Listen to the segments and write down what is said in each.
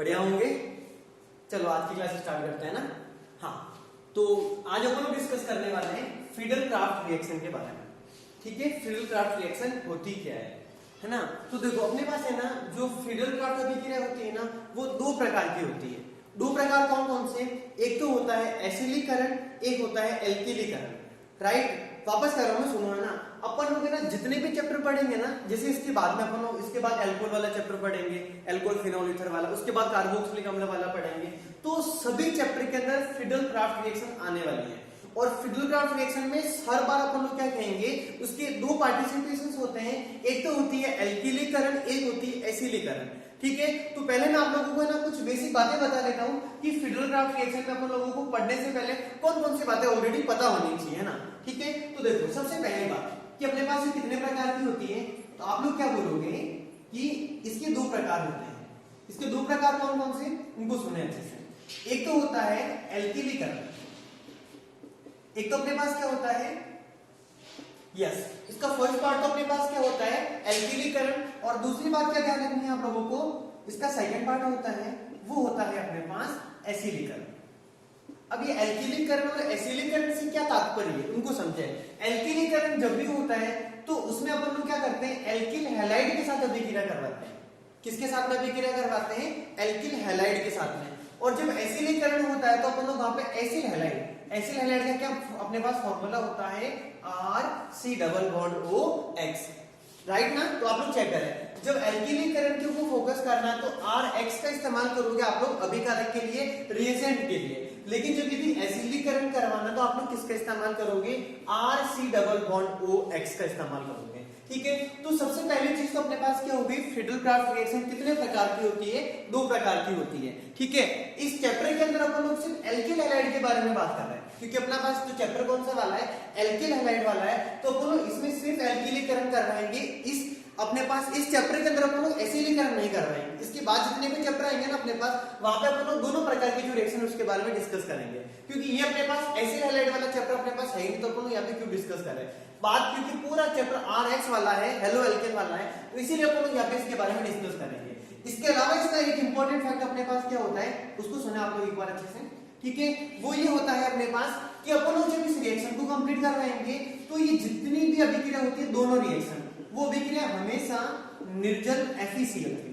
बढ़िया होंगे। चलो आज की क्लास स्टार्ट करते हैं ना। हाँ, तो आज अपन लोग डिस्कस करने वाले हैं फ्रीडल-क्राफ्ट रिएक्शन के बारे में। ठीक है, फ्रीडल-क्राफ्ट रिएक्शन होती क्या है ना। तो देखो अपने पास है ना, जो फ्रीडल-क्राफ्ट अभिक्रिया होती है ना, वो दो प्रकार की होती है। दो प्रकार कौन कौन से? एक तो होता है एसिलीकरण, एक होता है एल्किलीकरण। राइट, वापस कर रहा हूं, सुनो है ना। अपन लोग है ना जितने भी चैप्टर पढ़ेंगे ना, जैसे इसके बाद में अपन लोग इसके बाद एल्कोहल वाला चैप्टर पढ़ेंगे, एल्कोहल फिनोल ईथर वाला, उसके बाद कार्बोक्सिलिक अम्ल वाला पढ़ेंगे, तो सभी चैप्टर के अंदर फ्रीडल-क्राफ्ट रिएक्शन आने वाली है। और फ्रीडल-क्राफ्ट रिएक्शन में हर बार अपन लोग क्या कहेंगे, उसके दो पार्टिसिपेशंस होते हैं। एक तो होती है एल्किलीकरण, एक होती है एसिलीकरण। ठीक है, तो पहले मैं आप लोगों को ना कुछ बेसिक बातें बता देता हूं कि फ्रीडल-क्राफ्ट रिएक्शन में अपन लोगों को पढ़ने से पहले कौन कौन सी बातें ऑलरेडी पता होनी चाहिए, है ना। ठीक है, तो देखो सबसे पहली बात कि अपने पास ये कितने प्रकार की होती है, तो आप लोग क्या बोलोगे कि इसके दो प्रकार होते हैं। इसके दो प्रकार कौन कौन से, उनको सुने अच्छे से। एक तो होता है एल्किलीकरण, एक तो अपने पास क्या होता है, यस, इसका फर्स्ट पार्ट तो अपने पास क्या होता है एल्किलीकरण, और दूसरी बात क्या ध्यान रखनी है आप लोगों को, इसका सेकंड पार्ट होता है वो होता है अपने पास एसिलीकरण। अब ये एल्किलीकरण और एसिलीकरण से क्या तात्पर्य है उनको समझे। एल्किलीकरण जब भी होता है तो उसमें अपन लोग क्या करते हैं, एल्किल हैलाइड के साथ अभिक्रिया करवाते हैं। किसके साथ में अभिक्रिया करवाते हैं, एल्किल हैलाइड के साथ में। और जब एसिलीकरण होता है तो अपन लोग वहां पे एसिल हैलाइड, एसिल हैलाइड का क्या अपने पास फॉर्मूला होता है RC≡OX। राइट ना, तो आप लोग चेक करें, जब एल्किलीकरण के ऊपर फोकस करना है तो RX का इस्तेमाल करोगे आप लोग अभिकारक के लिए, रिएजेंट के लिए। लेकिन जब यदि एसिलीकरण करवाना तो आप लोग किसका इस्तेमाल करोगे, RC≡OX का इस्तेमाल करोगे। ठीक है, तो सबसे पहली चीज तो अपने पास क्या होगी, फ्रीडल-क्राफ्ट रिएक्शन कितने प्रकार की होती है, दो प्रकार की होती है। ठीक है, इस चैप्टर के अंदर अपन लोग सिर्फ एल्किल हैलाइड के बारे में बात कर रहे हैं, क्योंकि अपना पास जो चैप्टर कौन सा वाला है, एल्किल हैलाइड वाला है, तो अपन लोग इसमें सिर्फ एल्किलीकरण करवाएंगे। इस अपने पास इस चैप्टर के अंदर अपन लोग एसिलीकरण नहीं कर रहे हैं। इसके बाद जितने भी चैप्टर आएंगे ना अपने पास, वहां पे अपन लोग दोनों प्रकार के जो रिएक्शन उसके बारे में डिस्कस करेंगे। क्योंकि ये अपने पास एसिल हैलाइड वाला चैप्टर अपने पास है ही, तो अपन लोग यहाँ पे क्यों डिस्कस करें बात, क्योंकि पूरा चैप्टर RX वाला है, हेलो एल्केन वाला है, तो इसीलिए अपन लोग यहाँ पे इसके बारे में डिस्कस करेंगे। इसके अलावा इसका एक इंपॉर्टेंट फैक्ट अपने पास क्या होता है, उसको सुने आप लोग एक बार अच्छे से। ठीक है, वो ये होता है अपने पास कि अपन लोग जब इस रिएक्शन को कंप्लीट करवाएंगे तो ये जितनी भी अभिक्रिया होती है, दोनों रिएक्शन, वो अभिक्रिया हमेशा निर्जल FeCl3।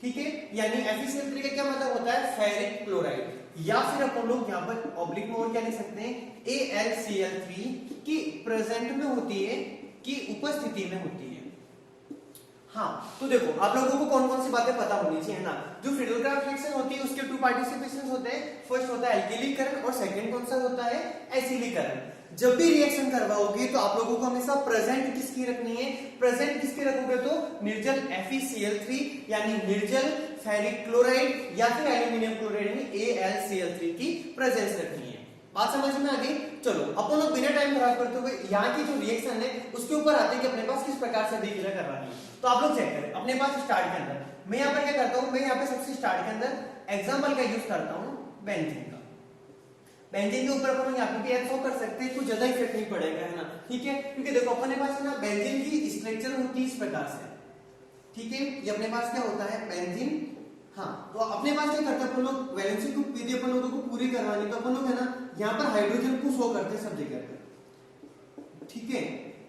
ठीक है, यानी FeCl3 का क्या मतलब होता है, फेरिक क्लोराइड, या फिर अपन लोग यहाँ पर ऑब्लिक में और क्या लिख सकते हैं, AlCl3 की प्रेजेंट में होती है, की उपस्थिति में होती है। हाँ, तो देखो आप लोगों को कौन कौन सी बातें पता होनी चाहिए ना। जो फ्रीडल-क्राफ्ट रिएक्शन होती है उसके टू पार्टिसिपेशंस होते हैं, फर्स्ट होता है एल्किलीकरण और सेकंड कौन सा होता है, एसिलीकरण। जब भी रिएक्शन करवाओगे तो आप लोगों को हमेशा प्रेजेंट किसकी रखनी है, प्रेजेंट किसकी रखोगे तो निर्जल FeCl3 यानी निर्जल फेरिक क्लोराइड या फिर एल्यूमिनियम क्लोराइड यानी AlCl3 की प्रेजेंस रखनी है। बात समझ में आ गई। चलो अपन लोग बिना टाइम खराब करते हुए यहाँ की जो रिएक्शन है उसके ऊपर आते हैं कि अपने पास किस प्रकार से अभिक्रिया करवानी है। तो आप लोग चेक करें अपने पास स्टार्ट के अंदर, मैं यहाँ पर क्या करता हूँ, मैं यहाँ पे सबसे स्टार्ट के अंदर एग्जाम्पल का यूज करता हूँ बेंजीन का। बेंजीन के ऊपर अपन यहाँ पे ऐड कर सकते हैं, कुछ ज्यादा इफेक्ट नहीं पड़ेगा, है ना। ठीक है, क्योंकि देखो अपने पास ना बेंजीन की स्ट्रक्चर होती है इस प्रकार से। ठीक है, ये अपने पास क्या होता है बेंजीन। हाँ, तो अपने पास क्या करते हैं अपन लोग, वैलेंसी ग्रुप यदि अपन लोगों को पूरी करवानी तो अपन लोग है ना यहाँ पर हाइड्रोजन को शो करते हैं सब जगह पे। ठीक है,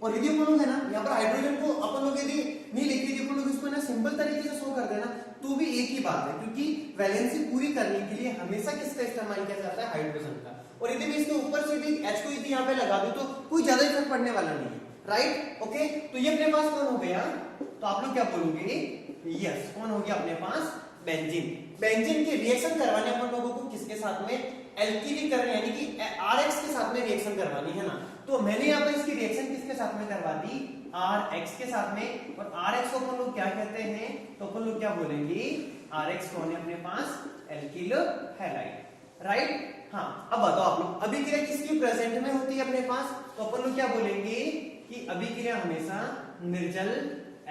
और यदि अपन लोग है ना यहाँ पर हाइड्रोजन को अपन लोग यदि नहीं लिखते, यदि अपन लोग इसको ना सिंपल तरीके से शो कर देना तो भी एक ही बात है, क्योंकि वैलेंसी पूरी करने के लिए हमेशा किसका इस्तेमाल किया जाता है, हाइड्रोजन का। और यदि मैं इसके ऊपर से भी H को यदि यहाँ पे लगा दूं तो कोई ज्यादा इफेक्ट पड़ने वाला नहीं है। राइट, ओके, तो ये अपने पास कौन हो गया, तो आप लोग क्या बोलोगे, यस, कौन हो गया अपने पास, बेंजीन। बेंजीन की रिएक्शन करवाने अपन लोगों को किसके साथ में, एल्किलीकरण यानी कि RX के साथ में रिएक्शन करवानी है ना। तो मैंने यहाँ पर इसकी रिएक्शन किसके साथ में करवा दी, RX के साथ में। और RX को अपन लोग क्या कहते हैं, तो अपन लोग क्या बोलेंगे, RX कौन है अपने पास, एल्किल हैलाइड। राइट, हाँ, अब बताओ आप लोग अभिक्रिया किसकी प्रेजेंट में होती है अपने पास, तो अपन लोग क्या बोलेंगे कि अभिक्रिया हमेशा निर्जल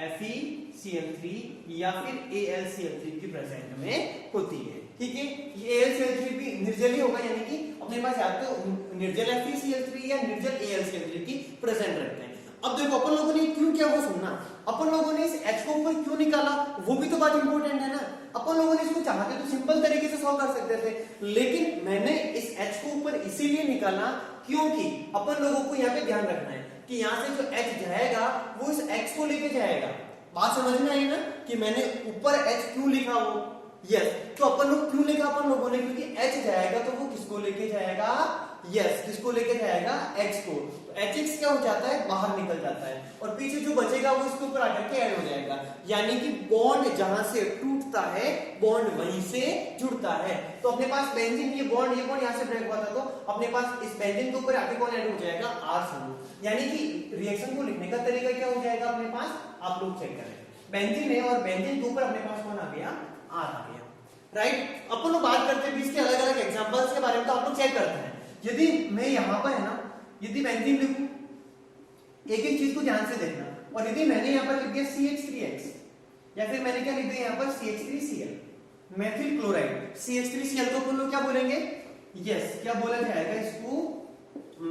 FeCl3 या फिर AlCl3 की प्रेजेंट में होती है। ठीक है, ये AlCl3 भी निर्जल ही होगा, यानी कि अपने पास या तो निर्जल FeCl3 या निर्जल AlCl3 की प्रेजेंट रखते हैं। अब देखो अपन लोगों ने क्यों किया वो सुनना, अपन लोगों ने इस H को ऊपर क्यों निकाला वो भी तो बात इंपॉर्टेंट है ना। अपन लोगों ने इसको चाहते तो सिंपल तरीके से सॉल्व कर सकते थे, लेकिन मैंने इस H को ऊपर इसीलिए निकाला क्योंकि अपन लोगों को यहाँ पे ध्यान रखना है कि यहाँ से जो H जाएगा वो इस X को लेके जाएगा। बात समझ में आई ना कि मैंने ऊपर H क्यों लिखा वो, यस तो अपन लोग क्यों लिखा अपन लोगों ने, क्योंकि H जाएगा तो वो किसको लेके जाएगा, यस किसको लेके जाएगा, X को। तो Hx क्या हो जाता है, बाहर निकल जाता है और पीछे जो बचेगा वो इसके ऊपर आकर के ऐड हो जाएगा, यानी कि बॉन्ड जहां से टूटता है बॉन्ड वहीं से जुड़ता है। तो अपने पास बेंजीन ये बॉन्ड यहां से ब्रेक हुआ था तो अपने पास इस बेंजीन के ऊपर आके कौन ऐड हो जाएगा, R समूह। यानी कि रिएक्शन को लिखने का तरीका क्या हो जाएगा अपने पास, आप लोग चेक करें, बेंजीन है और बेंजीन के ऊपर अपने पास कौन आ गया, R आ गया, राइट। अपन लोग बात करते हैं इसके अलग अलग एग्जांपल्स के बारे में, तो आप लोग चेक करते हैं। यदि मैं यहां पर है ना, यदि बेंजीन लिखूं, एक एक चीज को ध्यान से देखना, और यदि मैंने यहां पर लिख दिया CH3X या फिर मैंने क्या लिख दिया यहां पर CH3Cl, मेथिल क्लोराइड, CH3Cl को अपन लोग क्या बोलेंगे, यस क्या बोला जाएगा इसको,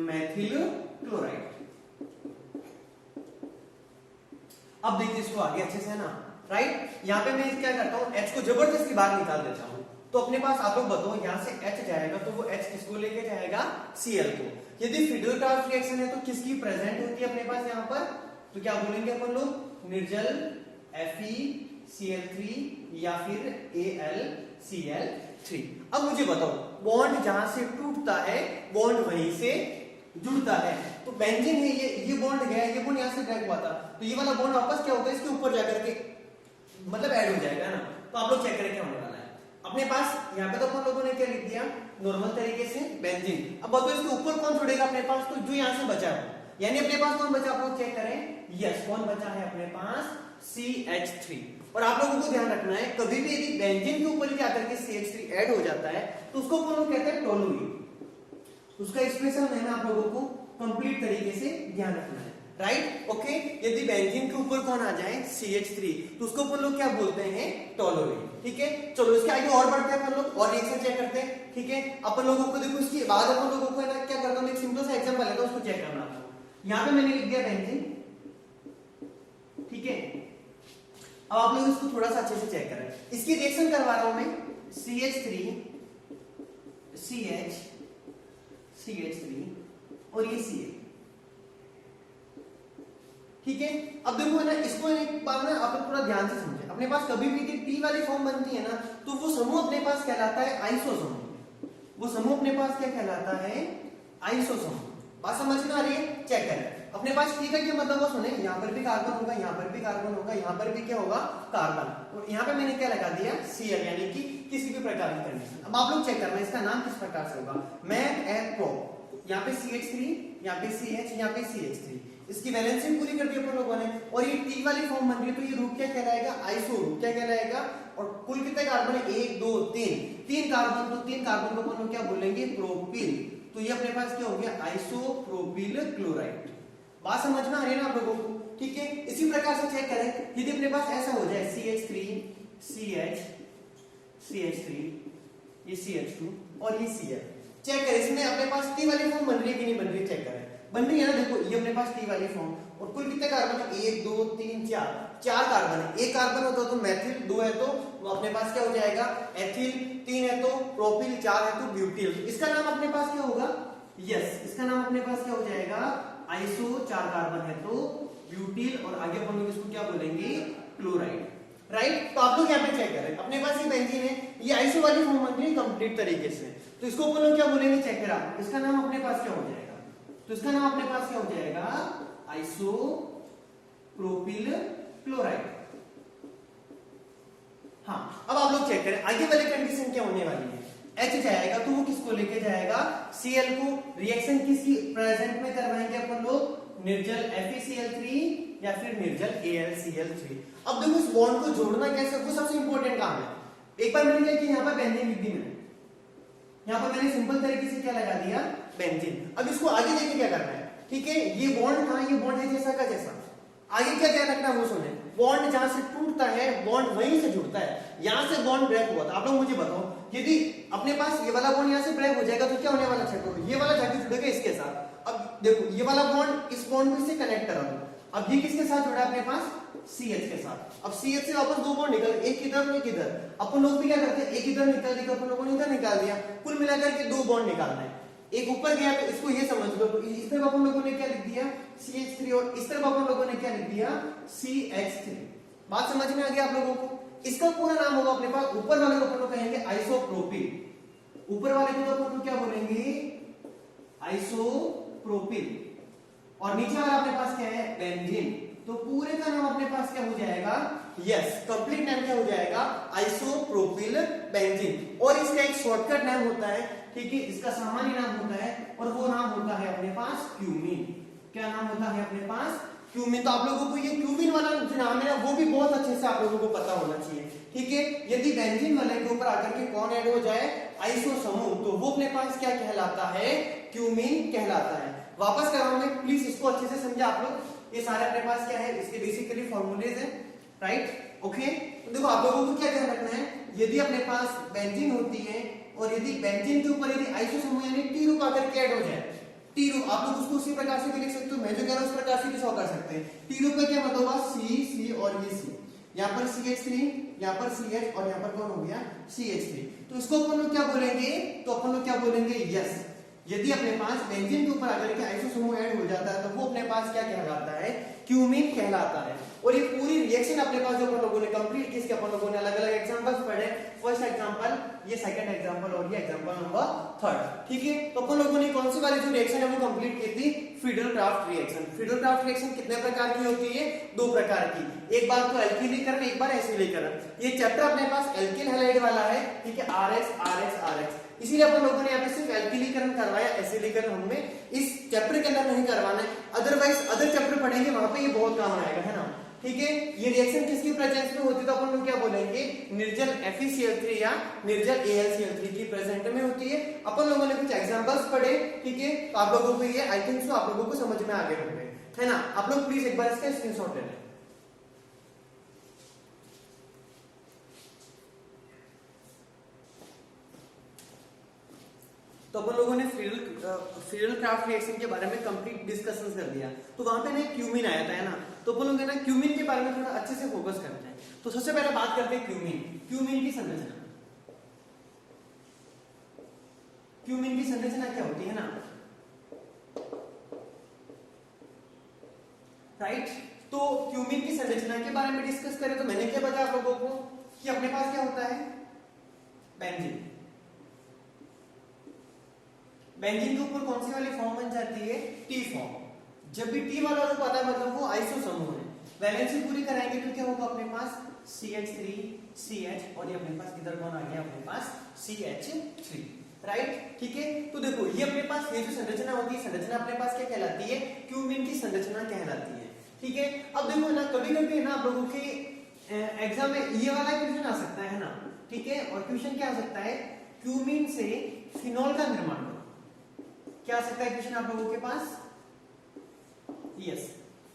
मेथिल क्लोराइड। अब देखिए इसको आगे अच्छे से है ना, राइट। यहाँ पे मैं क्या करता हूँ, H को जबरदस्ती बाहर निकाल देता हूँ, तो अपने पास आप लोग बताओ यहाँ से H जाएगा तो वो H किसको लेके जाएगा, Cl को। यदि फिडल रिएक्शन है तो किसकी प्रेजेंट होती है अपने पास यहाँ पर, तो क्या बोलेंगे अपन लोग, निर्जल FeCl3 या फिर AlCl3। अब मुझे बताओ बॉन्ड जहां से टूटता है बॉन्ड वहीं से जुड़ता है, तो बेंजीन है ये बॉन्ड गया, ये बॉन्ड यहां से ब्रेक हुआ था, तो ये वाला बॉन्ड वापस क्या होगा, इसके ऊपर जाकर के मतलब ऐड हो जाएगा ना। तो आप लोग चेक करें क्या होने वाला है। अपने पास यहाँ पे तो अपन लोगों ने क्या लिख दिया नॉर्मल तरीके से बेंजीन, अब बताओ इसके ऊपर कौन जुड़ेगा अपने पास, तो जो यहाँ से बचा है, यानी अपने पास कौन बचा, आप लोग चेक करें, यस कौन बचा है अपने पास, CH3। और आप लोगों को ध्यान रखना है कभी भी यदि बेंजीन के ऊपर यदि आकर के CH3 ऐड हो जाता है तो उसको अपन लोग कहते हैं टोलुइन। उसका स्पेशल नेम आप लोगों को कंप्लीट तरीके से ध्यान रखना है, राइट ओके। यदि बेंजीन के ऊपर कौन आ जाए CH3 तो उसको अपन लोग क्या बोलते हैं, टोलुइन, ठीक है। चलो इसके आगे और बढ़ते हैं अपन लोग और रिएक्शन चेक करते हैं, ठीक है। अपन लोगों को देखो इसके बाद अपन लोगों को है ना क्या करता हूं, एक सिंपल सा एग्जांपल लेता हूं, उसको चेक करना है। यहां पे मैंने लिख दिया बेंजीन, ठीक है। अब आप लोग इसको थोड़ा सा अच्छे से चेक करें, इसकी रिएक्शन करवा रहा हूं मैं, CH3 CH3 और ये Cl, ठीक है। अब देखो है ना, इसको एक बार ना आप लोग थोड़ा ध्यान से समझे, अपने पास कभी भी P वाली फॉर्म बनती है ना तो वो समूह अपने पास कहलाता है आइसो समूह, वो समूह अपने पास क्या कहलाता है, आइसो समूह। बात समझ में आ रही है, चेक करें। अपने पास ठीक है क्या मतलब वो सुने, यहाँ पर भी कार्बन होगा, यहाँ पर भी कार्बन होगा, यहाँ पर भी क्या होगा कार्बन, और यहाँ पे मैंने क्या लगा दिया Cl, यानी कि किसी भी प्रकार की कंडीशन। अब आप लोग चेक करना इसका नाम किस प्रकार से होगा, मैथ एट प्रो, यहाँ पे CH3, यहाँ पे CH, यहाँ पे CH3, इसकी वैलेंसी पूरी कर दी अपन लोगों ने, और ये T वाली फॉर्म बन रही है तो ये रूप क्या कहलाएगा, आइसो रूप क्या कहलाएगा। और कुल कितने कार्बन है, 1 2 3 कार्बन, तो 3 कार्बन को अपन लोग क्या बोलेंगे, प्रोपिल। तो ये अपने पास क्या हो गया, आइसोप्रोपिल क्लोराइड। बात समझ में आ रही है ना आप लोगों को, ठीक है। इसी प्रकार से चेक करें, यदि अपने पास ऐसा हो जाए CH3 CH CH3 ये CH2 और ये Cl, चेक करें इसमें अपने पास T वाली फॉर्म बन रही है कि नहीं बन रही है, चेक करें। बन रही है ना, देखो ये अपने पास T वाली फॉर्म, और कुल कितने कार्बन है, 1 2 3 4 कार्बन है। एक कार्बन होता तो मेथिल, 2 है तो अपने पास क्या हो जाएगा एथिल, 3 है तो प्रोपिल, 4 है तो ब्यूटिल। इसका नाम अपने पास क्या होगा, यस इसका नाम अपने पास क्या हो जाएगा, आइसो, 4 कार्बन है तो ब्यूटिल, और आगे अपन लोग इसको क्या बोलेंगे, क्लोराइड, राइट। तो आप लोग यहाँ पे चेक करें, अपने पास ये बेंजीन है, ये आइसो वाली फॉर्म बन रही है कंप्लीट तरीके से, तो इसको अपन लोग क्या बोलेंगे, चेक करा, इसका नाम अपने पास क्या हो जाएगा, तो इसका नाम अपने पास क्या हो जाएगा, आइसो प्रोपिल क्लोराइड। हाँ अब आप लोग चेक करें आगे वाली कंडीशन क्या होने वाली है, H जाएगा तो वो किसको लेके जाएगा, Cl को। रिएक्शन किसकी प्रेजेंट में करवाएंगे अपन लोग, निर्जल FeCl3 या फिर निर्जल AlCl3। अब देखो इस बॉन्ड को जोड़ना कैसे, वो सबसे इंपॉर्टेंट काम है। एक बार मैंने क्या किया, यहाँ पर बेंजीन लिख दी मैंने, यहाँ पर मैंने सिंपल तरीके से क्या लगा दिया, बेंजीन। अब इसको आगे देखे क्या करना है, ठीक है। ये बॉन्ड था, ये बॉन्ड है जैसा का जैसा, आगे क्या ध्यान रखना है वो सुने, बॉन्ड जहां से टूटता है बॉन्ड वहीं से जुड़ता है। यहां से बॉन्ड ब्रेक हुआ था, आप लोग मुझे बताओ यदि अपने पास ये वाला बॉन्ड यहां से ब्रेक हो जाएगा तो क्या होने वाला, चेक करो, ये वाला जाके जुड़ेगा इसके साथ, अब देखो ये वाला बॉन्ड इस बॉन्ड को इससे कनेक्ट करा दो, अब ये किसके साथ जुड़ा है अपने पास, CH के साथ। अब CH से वापस दो बॉन्ड निकल, एक इधर एक इधर, अपन लोग भी क्या करते हैं, एक इधर निकाल दिया, अपन लोगों ने इधर निकाल दिया, कुल मिलाकर के दो बॉन्ड निकालना है। एक ऊपर गया तो इसको ये समझ लो, तो इस तरफ अपन लोगों ने क्या लिख दिया CH3 और इस तरफ अपन लोगों ने क्या लिख दिया CH3। बात समझ में आ गया आप लोगों को। इसका पूरा नाम होगा अपने पास, ऊपर वाले को अपन लोग कहेंगे आइसोप्रोपिल, ऊपर वाले को तो अपन लोग क्या बोलेंगे आइसोप्रोपिल, और नीचे वाला अपने पास क्या है बेंजीन। तो पूरे का नाम अपने पास क्या हो जाएगा, यस कंप्लीट नाम क्या हो जाएगा आइसोप्रोपिल बेंजीन। और इसका एक शॉर्टकट नाम होता है, ठीक है, इसका सामान्य नाम होता है और वो नाम होता है अपने पास क्यूमीन। क्या नाम होता है अपने पास क्यूमीन। तो आप लोगों को ये क्यूमीन वाला जो नाम है वो भी बहुत अच्छे से आप लोगों को पता होना चाहिए, ठीक है। यदि बेंजीन वाले के ऊपर आकर के कौन ऐड हो जाए आइसो समूह, तो वो अपने पास क्या कहलाता है क्यूमीन कहलाता है। वापस कर रहा हूं मैं, प्लीज इसको अच्छे से समझे आप लोग। ये सारे अपने पास क्या है, इसके बेसिकली फॉर्मूलेज है, राइट, ओके। तो देखो आप लोगों को क्या ध्यान रखना है, यदि अपने पास बेंजीन होती है और यदि बेंजीन के ऊपर यदि आइसो समूह यानी टी ग्रुप आकर के ऐड हो जाए, टी ग्रुप आप लोग उसको उसी प्रकार से भी लिख सकते हो, मैं जो कह रहा हूं उस प्रकार से भी सॉल्व कर सकते हैं। टी ग्रुप का क्या मतलब होगा C और ये C, यहाँ पर CH3, यहाँ पर CH और यहाँ पर कौन हो गया CH3। तो इसको अपन लोग क्या बोलेंगे, तो अपन लोग क्या बोलेंगे यस। यदि अपने पास बेंजीन के ऊपर आकर के आइसो समूह ऐड हो जाता है तो वो अपने पास क्या कहलाता है क्यूमीन कहलाता है। और ये पूरी रिएक्शन अपने पास जो अपन लोगों ने कंप्लीट की, इसके अपन लोगों ने अलग अलग एग्जांपल्स पढ़े, फर्स्ट एग्जांपल, ये सेकंड एग्जांपल और ये एग्जांपल नंबर थर्ड, ठीक है। तो अपन लोगों ने कौन सी वाली जो रिएक्शन है वो कंप्लीट की थी, फिडल-क्राफ्ट रिएक्शन। फिडल-क्राफ्ट रिएक्शन कितने प्रकार की होती है, दो प्रकार की, एक बार तो एल्किलीकरण, एक बार एसिडीकरण। ये चैप्टर अपने पास एल्किल हैलाइड वाला है, ठीक है, RH RH RH, इसीलिए अपन लोगों ने यहाँ पे सिर्फ एल्किलीकरण करवाया, एसिडीकरण हमें इस चैप्टर के अंदर नहीं करवाना है, अदरवाइज अदर चैप्टर पढ़ेंगे वहां पे ये बहुत काम आएगा, है ना, ठीक है। ये रिएक्शन किसकी प्रेजेंस में होती है, तो अपन लोग क्या बोलेंगे निर्जल FeCl3 या निर्जल AlCl3 की प्रेजेंट में होती है। अपन लोगों ने कुछ एग्जांपल्स पढ़े, ठीक है, तो आप लोगों को ये आई थिंक सो आप लोगों को समझ में आ गए होंगे, है ना। आप लोग प्लीज एक बार इसका स्क्रीनशॉट ले लें। तो अपन लोगों ने फिडल-क्राफ्ट रिएक्शन के बारे में कंप्लीट डिस्कशन कर दिया। तो वहां पे ना क्यूमीन आया था, है ना, तो अपन लोग ना क्यूमीन के बारे में थोड़ा अच्छे से फोकस करते हैं। तो सबसे पहले बात करते हैं क्यूमीन की संरचना। क्यूमीन की संरचना क्या होती है ना, राइट। तो क्यूमीन की संरचना के बारे में डिस्कस करें तो मैंने क्या बताया आप लोगों को कि अपने पास क्या होता है बेंजीन। बेंजीन के ऊपर कौन सी वाली फॉर्म बन जाती है, टी फॉर्म। जब भी टी वाला रूप आता है मतलब वो आइसो समूह है। वैलेंसी पूरी कराएंगे तो क्या होगा अपने पास CH3 CH और ये अपने पास इधर कौन आ गया अपने पास CH3, राइट, ठीक है। तो देखो ये अपने पास ये जो संरचना होती है, संरचना अपने पास क्या कहलाती है, क्यूमीन की संरचना कहलाती है, ठीक है। अब देखो ना कभी कभी ना आप लोगों के एग्जाम में ये वाला क्वेश्चन आ सकता है ना, ठीक है। और क्वेश्चन क्या आ सकता है, क्यूमीन से फिनोल का निर्माण करो, क्या आ सकता है क्वेश्चन आप लोगों के पास, यस,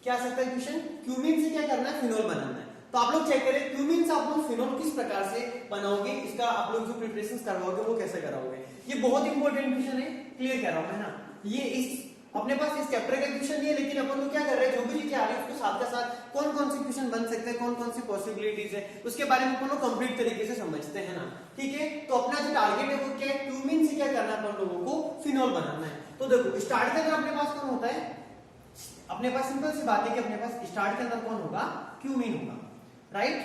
क्या आ सकता है क्वेश्चन, क्यूमीन से क्या करना है फिनोल बनाना है। तो आप लोग चेक करें क्यूमीन से आप लोग फिनोल किस प्रकार से बनाओगे, इसका आप लोग जो प्रिपरेशन करवाओगे वो कैसे कराओगे, ये बहुत इंपॉर्टेंट क्वेश्चन है, क्लियर कर रहा हूं, है ना। ये इस अपने पास इस चैप्टर का क्वेश्चन नहीं है, लेकिन अपन लोग क्या कर रहे हैं, जो भी चीजें आ रही है उसके साथ का साथ कौन कौन से क्वेश्चन बन सकते हैं, कौन कौन सी पॉसिबिलिटीज है, उसके बारे में अपन लोग कंप्लीट तरीके से समझते हैं ना, ठीक है। तो अपना जो टारगेट है वो क्या है, क्यूमीन से क्या करना है अपन लोगों को फिनोल बनाना है। तो देखो स्टार्ट के अंदर अपने पास कौन होता है, अपने पास सिंपल सी बात है कि अपने पास स्टार्ट के अंदर कौन होगा, क्यूमीन होगा, राइट।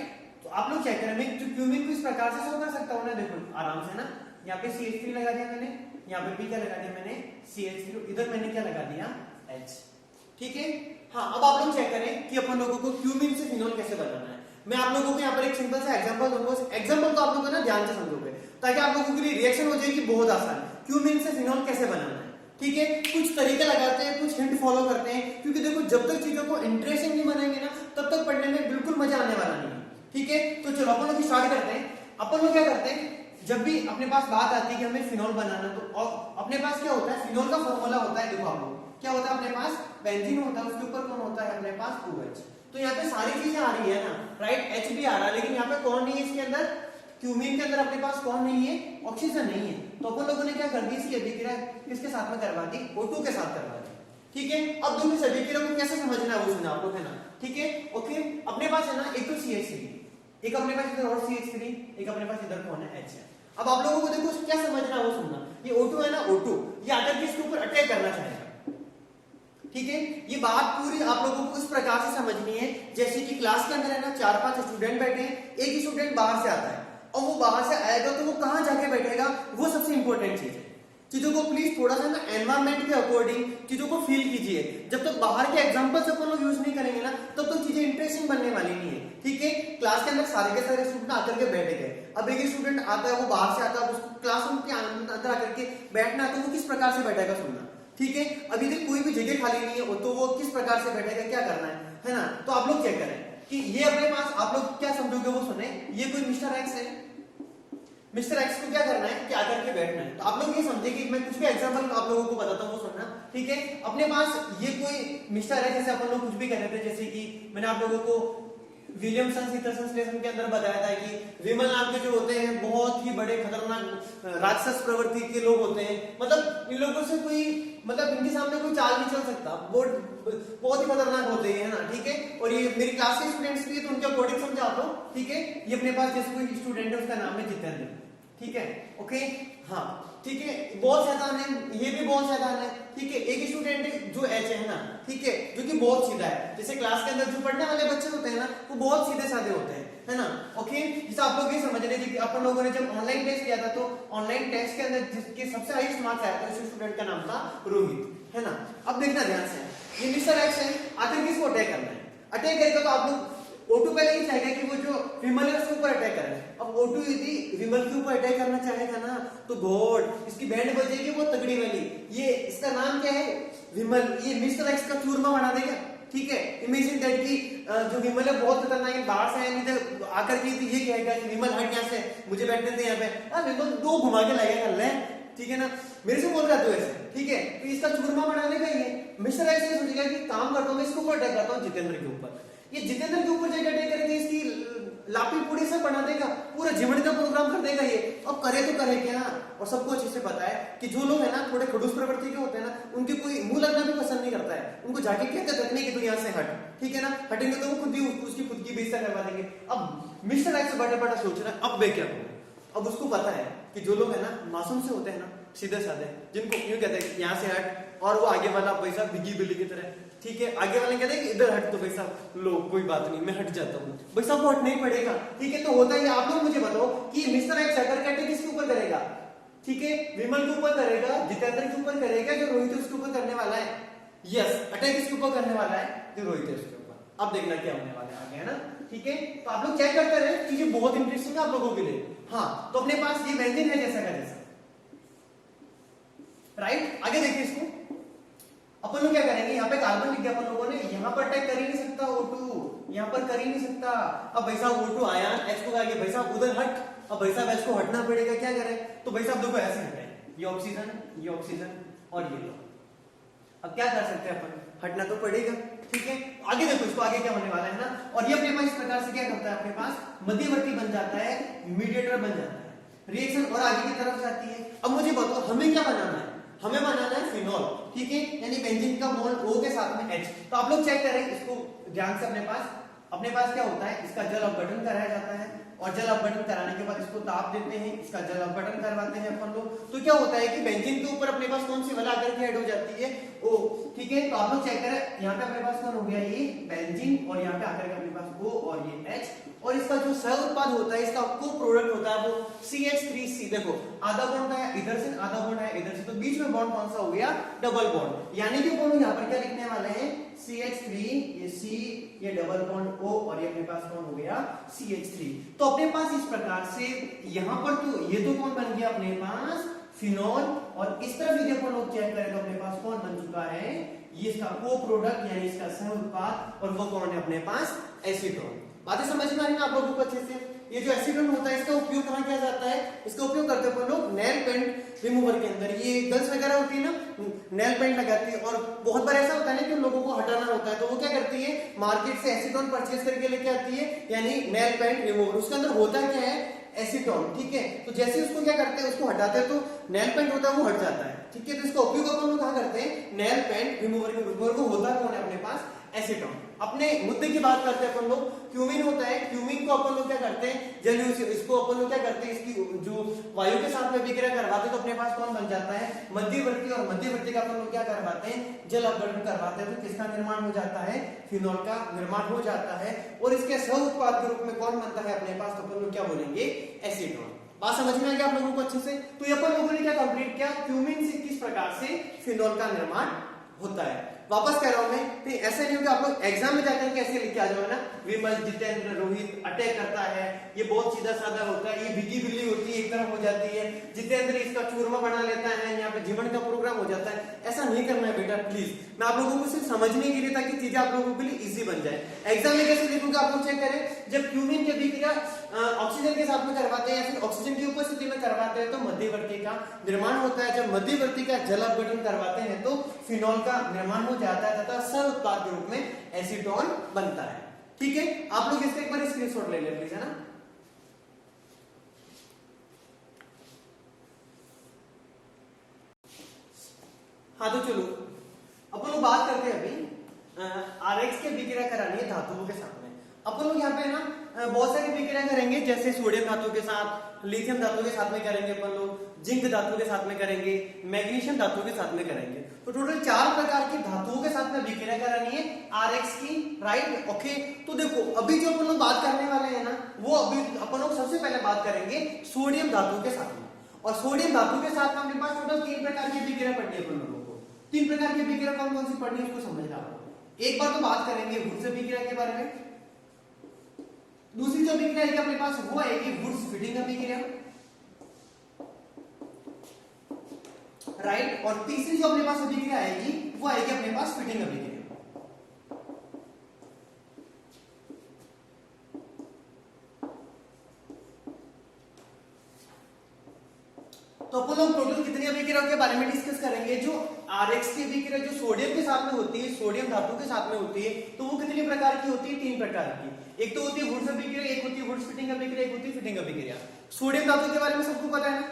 तो आप लोग चेक करें, मैं जो क्यूमीन को इस प्रकार से सॉल्व कर सकता हूं ना, देखो आराम से ना, यहाँ पे CH3 लगा दिया मैंने, यहाँ पे भी क्या लगा दिया मैंने CH3, इधर मैंने क्या लगा दिया H, ठीक है। हाँ अब आप लोग चेक करें कि अपन लोगों को क्यूमीन से फिनोल कैसे बनाना है। मैं आप लोगों को यहाँ पर एक सिंपल सा एग्जांपल दूंगा, एग्जांपल तो आप लोगों को ना ध्यान से समझोगे ताकि आप लोगों के लिए रिएक्शन हो जाएगी बहुत आसान। क्यूमीन से फिनोल कैसे बनाना है, ठीक है। कुछ तरीके लगाते हैं, कुछ हिंट फॉलो करते हैं, क्योंकि देखो जब तक चीजों को इंटरेस्टिंग नहीं बनाएंगे ना तब तक पढ़ने में बिल्कुल मजा आने वाला नहीं है, ठीक है। तो चलो अपन लोग स्टार्ट करते हैं। अपन लोग क्या करते हैं, जब भी अपने पास बात आती है कि हमें फिनोल बनाना, तो अपने पास क्या होता है, फिनोल का फॉर्मूला होता है, देखो आप लोग क्या होता है, अपने पास बेंजीन होता है, उसके ऊपर कौन होता है अपने पास OH। तो यहाँ पे सारी चीजें आ रही है ना, राइट, H भी आ रहा है, लेकिन यहाँ पे कौन नहीं है इसके अंदर, क्यूमीन के अंदर अपने पास कौन नहीं है, ऑक्सीजन नहीं है। तो अपन लोगों ने क्या कर दी, इसकी अभिक्रिया किसके साथ में करवा दी, O2 के साथ करवा दी, ठीक है, अब दोनों सभी के लोगों को कैसे समझना है वो सुना आपको, है ना, ठीक है। ओके, अपने पास है ना एक तो CH3, एक अपने पास इधर और CH3, एक अपने पास इधर कौन है, H है। अब आप लोगों को देखो क्या समझना है वो सुनना, ये O2 है ना, O2 ये आकर के इसके ऊपर अटैक करना चाहेगा, ठीक है। ये बात पूरी आप लोगों को इस प्रकार से समझनी है जैसे कि क्लास के अंदर है ना 4-5 स्टूडेंट बैठे हैं, एक ही स्टूडेंट बाहर से आता है और वो बाहर से आएगा तो वो कहां जाके बैठेगा, वो सबसे इंपॉर्टेंट चीज है। चीजों को प्लीज थोड़ा सा ना एनवायरमेंट के अकॉर्डिंग चीजों को फील कीजिए। जब तक बाहर के एग्जांपल्स अपन लोग यूज नहीं करेंगे ना तब तक चीजें इंटरेस्टिंग बनने वाली नहीं है, ठीक है। क्लास के अंदर सारे के सारे स्टूडेंट आकर के बैठ गए, अब एक स्टूडेंट आता है वो बाहर से आता है, उसको क्लासरूम के अंदर आकर के बैठना है तो वो किस प्रकार से बैठेगा सुनना, ठीक है। अभी तक कोई भी जगह खाली नहीं है तो वो किस प्रकार से बैठेगा, क्या करना है ना। तो आप लोग चेक करें कि ये अपने पास आप लोग क्या समझोगे वो सुने, ये कोई मिस्टर एक्स है, मिस्टर एक्स को क्या करना है कि आकर के बैठना है। तो आप लोग ये समझे कि मैं कुछ भी एग्जांपल आप लोगों को बताता हूँ वो सुनना, ठीक है। अपने पास ये कोई मिस्टर है, जैसे अपन लोग कुछ भी कर रहे थे, जैसे कि मैंने आप लोगों को विलियमसन सीथरसन लेसन के अंदर बताया था कि विमल नाम के जो होते हैं बहुत ही बड़े खतरनाक राक्षस प्रवृत्ति के लोग होते हैं, मतलब इन लोगों से कोई मतलब इनके सामने कोई चाल नहीं चल सकता, बहुत ही खतरनाक होते हैं, है ना, ठीक है। और ये मेरी क्लास के स्टूडेंट्स भी है तो उनके अकॉर्डिंग समझा आप लोग, ठीक है। ये अपने पास जैसे कोई स्टूडेंट है उसका नाम है जितेंद्र, ठीक है, ओके, हाँ, ठीक है। बहुत शैतान है, ये भी बहुत शैतान है, ठीक है। एक स्टूडेंट है जो एच है ना, ठीक है, जो कि बहुत सीधा है। जैसे क्लास के अंदर जो पढ़ने वाले बच्चे होते हैं ना वो बहुत सीधे साधे होते हैं, है ना, ओके। जैसे आप लोग ये समझ रहे थे कि अपन लोगों ने जब ऑनलाइन टेस्ट किया था तो ऑनलाइन टेस्ट के अंदर जिसके सबसे हाईएस्ट मार्क्स आया था उस स्टूडेंट का नाम था रोहित, है ना। अब देखना ध्यान से, ये मिस्टर एक्स है, आखिर किसको अटैक करना है, अटैक करेगा तो आप लोग O2 पहले ही चाहेगा कि वो जो विमल है उसके ऊपर अटैक करे। अब O2 यदि विमल के ऊपर अटैक करना चाहेगा ना तो गॉड इसकी बैंड बजेगी वो तगड़ी वाली। ये इसका नाम क्या है, विमल, ये मिस्टर एक्स का चूरमा बना देगा, ठीक है। इमेजिन दैट कि जो विमल है बहुत खतरनाक है, बाहर से आया नहीं तो आकर के ये कहेगा कि विमल हट यहाँ से, मुझे बैठने दे यहाँ पे, विमल दो घुमा के लगेगा ले, ठीक है ना, मेरे से बोल रहा तू ऐसे, ठीक है। तो इसका चूरमा बनाने का ये मिस्टर एक्स ये सोचेगा कि काम करता हूँ मैं इसके ऊपर अटैक करता हूँ जितेंद्र के ऊपर। ये जितेंद्र के ऊपर जाकर अटैक करेगा, इसकी लापी पूड़ी सब बना देगा, पूरा जिमड़ी का प्रोग्राम कर देगा ये। अब करे तो करे क्या, और सबको अच्छे से पता है कि जो लोग है ना थोड़े खड़ूस प्रवृत्ति के होते हैं ना उनके कोई मुंह लगना भी पसंद नहीं करता है, उनको जाके कहते रखने की दुनिया से हट, ठीक है ना, हटेंगे तो वो खुद ही उसकी खुद की बेइज्जती करवा देंगे। अब मिस्टर एक्स बड़ा बड़ा सोच रहा है अब मैं क्या करूं। अब उसको पता है कि जो लोग है ना मासूम से होते हैं ना, सीधे साधे, जिनको यूं कहते हैं यहाँ से हट, और वो आगे वाला भाई साहब बिगी बिल्ली की तरह, ठीक है, आगे वाले कहते हैं कि इधर हट, तो भाई साहब लो कोई बात नहीं मैं हट जाता हूँ, भाई साहब को हटना ही पड़ेगा, ठीक है। तो होता है, आप लोग मुझे बताओ कि मिस्टर एक्स अटैक करके किसके ऊपर करेगा, ठीक है, विमल के ऊपर करेगा, जितेंद्र के ऊपर करेगा, जो रोहित है उसके ऊपर करने वाला है। यस, अटैक किसके ऊपर करने वाला है, जो रोहित है उसके ऊपर। अब देखना क्या होने वाला है आगे, है ना, ठीक है। तो आप लोग चेक करते रहे, चीजें बहुत इंटरेस्टिंग है आप लोगों के लिए। हाँ, तो अपने पास ये व्यंजन है जैसा का जैसा, राइट। आगे देखिए इसको, अपन लोग क्या करेंगे, यहाँ पे कार्बन लिख दिया अपन लोगों ने, यहाँ पर अटैक कर ही नहीं सकता O2, यहाँ पर कर ही नहीं सकता। अब भाई साहब O2 आया, H को कहा भाई साहब उधर हट, अब भाई साहब H को हटना पड़ेगा, क्या करें, तो भाई साहब देखो ऐसे हटाए, ये ऑक्सीजन और ये लो। अब क्या कर सकते हैं अपन, हटना तो पड़ेगा, ठीक है। आगे देखो इसको, आगे क्या होने वाला है ना, और ये अपने पास इस प्रकार से क्या करता है, अपने पास मध्यवर्ती बन जाता है, मीडिएटर बन जाता है, रिएक्शन और आगे की तरफ जाती है। अब मुझे बताओ हमें क्या बनाना है, हमें बनाना है फिनॉल, ठीक है, यानी बेंजीन का मोल O के साथ में H। तो आप लोग चेक करें इसको ध्यान से, अपने पास क्या होता है, इसका जल अपघटन कराया जाता है, और जल अपघटन कराने के बाद इसको ताप देते हैं, इसका जल अपघटन करवाते हैं अपन लोग। तो क्या होता है कि बेंजीन के ऊपर अपने पास कौन सी वाला आकर के ऐड हो जाती है O, ठीक है। तो आप लोग चेक करें, यहाँ पे अपने पास कौन हो गया ये बेंजीन, और यहाँ पे आकर के अपने पास O और ये H, और इसका जो सह उत्पाद होता है, इसका को प्रोडक्ट होता है वो CH3C। देखो आधा बॉन्ड है इधर से, आधा बॉन्ड है इधर से, तो बीच में बॉन्ड कौन सा हो गया, डबल बॉन्ड। यानी कि अपन यहाँ पर क्या लिखने वाले हैं, CH3, ये C, ये डबल बॉन्ड O, और ये अपने पास कौन हो गया CH3। तो अपने पास इस प्रकार से यहाँ पर तो ये तो कौन बन गया अपने पास फिनॉल, और इस तरफ यदि अपन लोग चेक करें तो अपने पास कौन बन चुका है, ये इसका को प्रोडक्ट यानी इसका सह उत्पाद, और वो कौन है अपने पास एसीटोन। बातें समझ में आ रही है आप लोगों को अच्छे से। ये जो एसीटोन होता है इसका उपयोग कहाँ किया जाता है, इसका उपयोग करते हैं लोग नेल पेंट रिमूवर के अंदर। ये गर्ल्स वगैरह होती है ना, नेल पेंट लगाती है, और बहुत बार ऐसा होता है ना कि उन लोगों को हटाना होता है, तो वो क्या करती है मार्केट से एसीटोन परचेज करके लेके आती है, यानी नेल पेंट रिमूवर। उसके अंदर होता क्या है, एसीटोन, ठीक है। तो जैसे उसको क्या करते हैं, उसको हटाते हैं तो नेल पेंट होता है वो हट जाता है, ठीक है। तो इसका उपयोग अपन लोग कहाँ करते हैं, नेल पेंट रिमूवर के रिमूवर को होता है कौन है अपने पास, एसीटोन। अपने मुद्दे की बात करते हैं अपन लोग, क्यूमिन होता है, क्यूमिन को अपन लोग क्या करते हैं, जल इसको अपन लोग क्या करते हैं, इसकी जो वायु के साथ में अभिक्रिया करवाते हैं तो अपने पास कौन बन जाता है, मध्यवर्ती, और मध्यवर्ती का अपन लोग क्या करवाते हैं, जल अपघटन करवाते हैं, तो किसका निर्माण हो जाता है, फिनॉल का निर्माण हो जाता है। और इसके सह उत्पाद के रूप में कौन बनता है अपने पास, तो अपन लोग क्या बोलेंगे, एसीटोन। बात समझ में आ गया आप लोगों को अच्छे से। तो ये अपन लोगों ने क्या कंप्लीट किया, क्यूमिन से किस प्रकार से फिनॉल का निर्माण होता है। वापस कह रहा हूं मैं, तो ऐसा नहीं हो कि आप लोग एग्जाम में जाकर कैसे लिख के आ जाओ ना, विमल, जितेंद्र, रोहित अटैक करता है, ये बहुत सीधा साधा होता है, ये बिगी बिल्ली होती है, एक तरफ हो जाती है, जितेंद्र इसका चूरमा बना लेता है, यहाँ पे जीवन का प्रोग्राम हो जाता है। ऐसा नहीं करना है बेटा प्लीज, मैं आप लोगों को सिर्फ समझने के लिए, ताकि चीजें आप लोगों के लिए इजी बन जाए। एग्जाम में कैसे लिखूंगा आप लोग चेक करें, जब क्यूमिन की अभिक्रिया ऑक्सीजन के साथ में करवाते हैं या फिर ऑक्सीजन की उपस्थिति में करवाते हैं तो मध्यवर्ती का निर्माण होता है, जब मध्यवर्ती का जल अपघटन करवाते हैं तो फिनॉल का निर्माण हो जाता है तथा सह उत्पाद के रूप में एसीटोन बनता है, ठीक है। आप लोग इसका एक बार स्क्रीनशॉट ले लें प्लीज, है ना। हाँ तो चलो अपन लोग बात करते हैं अभी आरएक्स की अभिक्रिया करानी है धातुओं के साथ में। अपन लोग यहाँ पे ना बहुत सारी अभिक्रिया करेंगे, जैसे सोडियम धातु के साथ, लिथियम धातु के साथ में करेंगे अपन लोग, जिंक धातु के साथ में करेंगे, मैग्नीशियम धातु के साथ में करेंगे। तो टोटल 4 प्रकार की धातुओं के साथ में अभिक्रिया करानी है आरएक्स की, राइट, ओके। तो देखो अभी जो अपन लोग बात करने वाले हैं ना, वो अभी अपन लोग सबसे पहले बात करेंगे सोडियम धातु के साथ में। और सोडियम धातु के साथ में अपने पास टोटल 3 प्रकार की अभिक्रिया पढ़नी है अपन लोगों को। 3 प्रकार की अभिक्रिया कौन कौन सी पढ़नी है उसको समझना आपको। एक बार तो बात करेंगे वुड्स अभिक्रिया के बारे में, दूसरी जो अभिक्रिया है अपने पास वो आएगी वुड्स फिटिंग अभिक्रिया, राइट। और तीसरी जो अपने पास अभिक्रिया आएगी वो आएगी अपने पास फिटिंग अभिक्रिया। तो अपन लोग टोटल कितनी अभिक्रियाओं के बारे में डिस्कस करेंगे। जो आरएक्स की अभिक्रिया जो सोडियम के साथ में होती है, सोडियम धातु के साथ में होती है, तो वो कितनी प्रकार की होती है, 3 प्रकार की। एक तो होती है वुड्स अभिक्रिया, एक होती है वुड्स फिटिंग अभिक्रिया, एक होती है फिटिंग अभिक्रिया। सोडियम धातु के बारे में सबको पता है ना,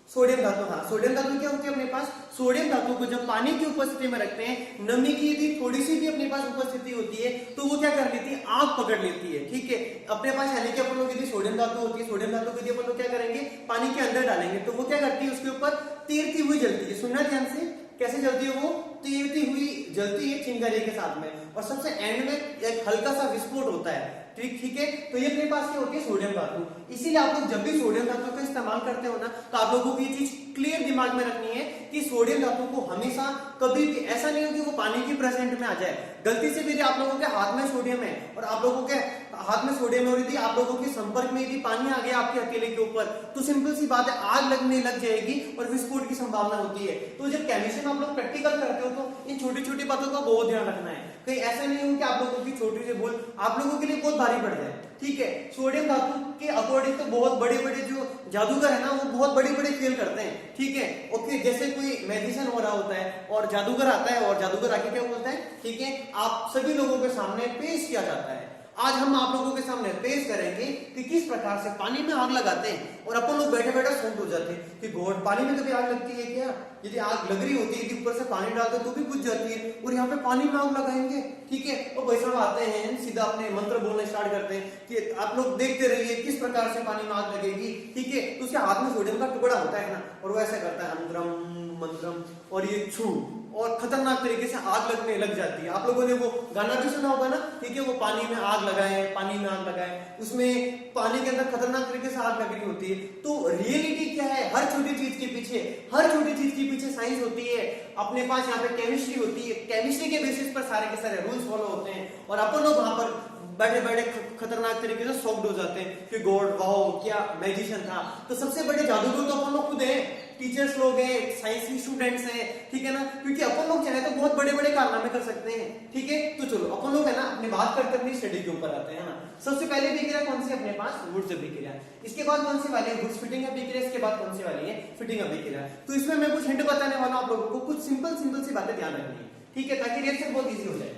सोडियम धातु, हाँ सोडियम धातु क्या होती है अपने पास, सोडियम धातु को जब पानी की उपस्थिति में रखते हैं, नमी की यदि थोड़ी सी भी अपने पास उपस्थिति होती है तो वो क्या कर लेती है, आग पकड़ लेती है, ठीक है अपने पास। यानी कि अपन लोग यदि सोडियम धातु होती है, सोडियम धातु को यदि अपन लोग क्या करेंगे, पानी के अंदर डालेंगे तो वो क्या करती है, उसके ऊपर तैरती हुई जलती है। सुनना ध्यान से, कैसे जलती है वो, तैरती हुई जलती है चिंगारी के साथ में, और सबसे एंड में एक हल्का सा विस्फोट होता है, ठीक है। तो ये अपने पास क्या होती है, सोडियम धातु। इसीलिए आप लोग जब भी सोडियम धातु का इस्तेमाल करते हो ना, तो आप लोगों को ये चीज क्लियर दिमाग में रखनी है कि सोडियम धातु को हमेशा कभी भी ऐसा नहीं हो कि वो पानी की प्रेजेंट में आ जाए। गलती से भी आप लोगों के हाथ में सोडियम है और आप लोगों के हाथ में सोडियम हो रही थी, आप लोगों के संपर्क में यदि पानी आ गया आपके हथेली के ऊपर, तो सिंपल सी बात है आग लगने लग जाएगी और विस्फोट की संभावना होती है। तो जब केमिस्ट्री में आप लोग प्रैक्टिकल करते हो तो इन छोटी छोटी बातों का बहुत ध्यान रखना है, कहीं ऐसा नहीं हो कि आप लोगों की छोटी सी भूल आप लोगों के लिए बहुत भारी पड़ जाए, ठीक है। सोडियम धातु के अकॉर्डिंग तो बहुत बड़े बड़े जो जादूगर है ना, वो बहुत बड़े बड़े खेल करते हैं, ठीक है, ओके। जैसे कोई मैजिशियन हो रहा होता है और जादूगर आता है, और जादूगर आके क्या बोलता है, ठीक है, आप सभी लोगों के सामने पेश किया जाता है। आज हम आप लोगों के सामने पेश करेंगे कि किस प्रकार से पानी में आग लगाते हैं, और अपन लोग बैठे बैठे शॉक्ड हो जाते हैं कि गॉड पानी में कभी आग लगती है क्या, यदि आग लग रही होती है, यदि ऊपर से पानी डालते तो भी बुझ जाती है, और यहाँ पे पानी में आग लगाएंगे, ठीक है। और भाई साहब आते हैं सीधा अपने मंत्र बोलना स्टार्ट करते हैं कि आप लोग देखते रहिए किस प्रकार से पानी में आग लगेगी, ठीक है। तो उसके हाथ में सोडियम का टुकड़ा होता है ना, और वो ऐसा करता है अंतरम मंत्रम, और ये छू, और खतरनाक तरीके से आग लगने लग जाती है। आप लोगों ने वो गाना भी सुना होगा ना, ठीक है, वो पानी में आग लगाए, पानी में आग लगाए, उसमें पानी के अंदर खतरनाक तरीके से आग लग रही होती है। तो रियलिटी क्या है, हर छोटी चीज के पीछे, हर छोटी चीज के पीछे साइंस होती है। अपने पास यहाँ पे केमिस्ट्री होती है, केमिस्ट्री के बेसिस पर सारे के सारे रूल्स फॉलो होते हैं, और अपन लोग वहां पर बैठे बैठे खतरनाक तरीके से शॉक्ड हो जाते हैं कि गॉड वाओ क्या मैजिशियन था। तो सबसे बड़े जादूगर तो अपन लोग खुद हैं, टीचर्स लोग हैं, साइंस के स्टूडेंट्स हैं, ठीक है ना, क्योंकि अपन लोग चाहे तो बहुत बड़े बड़े कारनामे कर सकते हैं, ठीक है। तो चलो अपन लोग है ना अपनी बात करते अपनी स्टडी के ऊपर आते हैं ना। सबसे पहले अभिक्रिया कौन सी अपने पास, वुड्स अभिक्रिया। इसके बाद कौन सी वाली है, वुड्स फिटिंग अभिक्रिया। इसके बाद कौन सी वाली है, फिटिंग अभिक्रिया। तो इसमें मैं कुछ हिंट बताने वाला हूं आप लोगों को, कुछ सिंपल सिंपल सी बातें ध्यान रखनी है, ठीक है, ताकि रिएक्शन बहुत इजी हो जाए।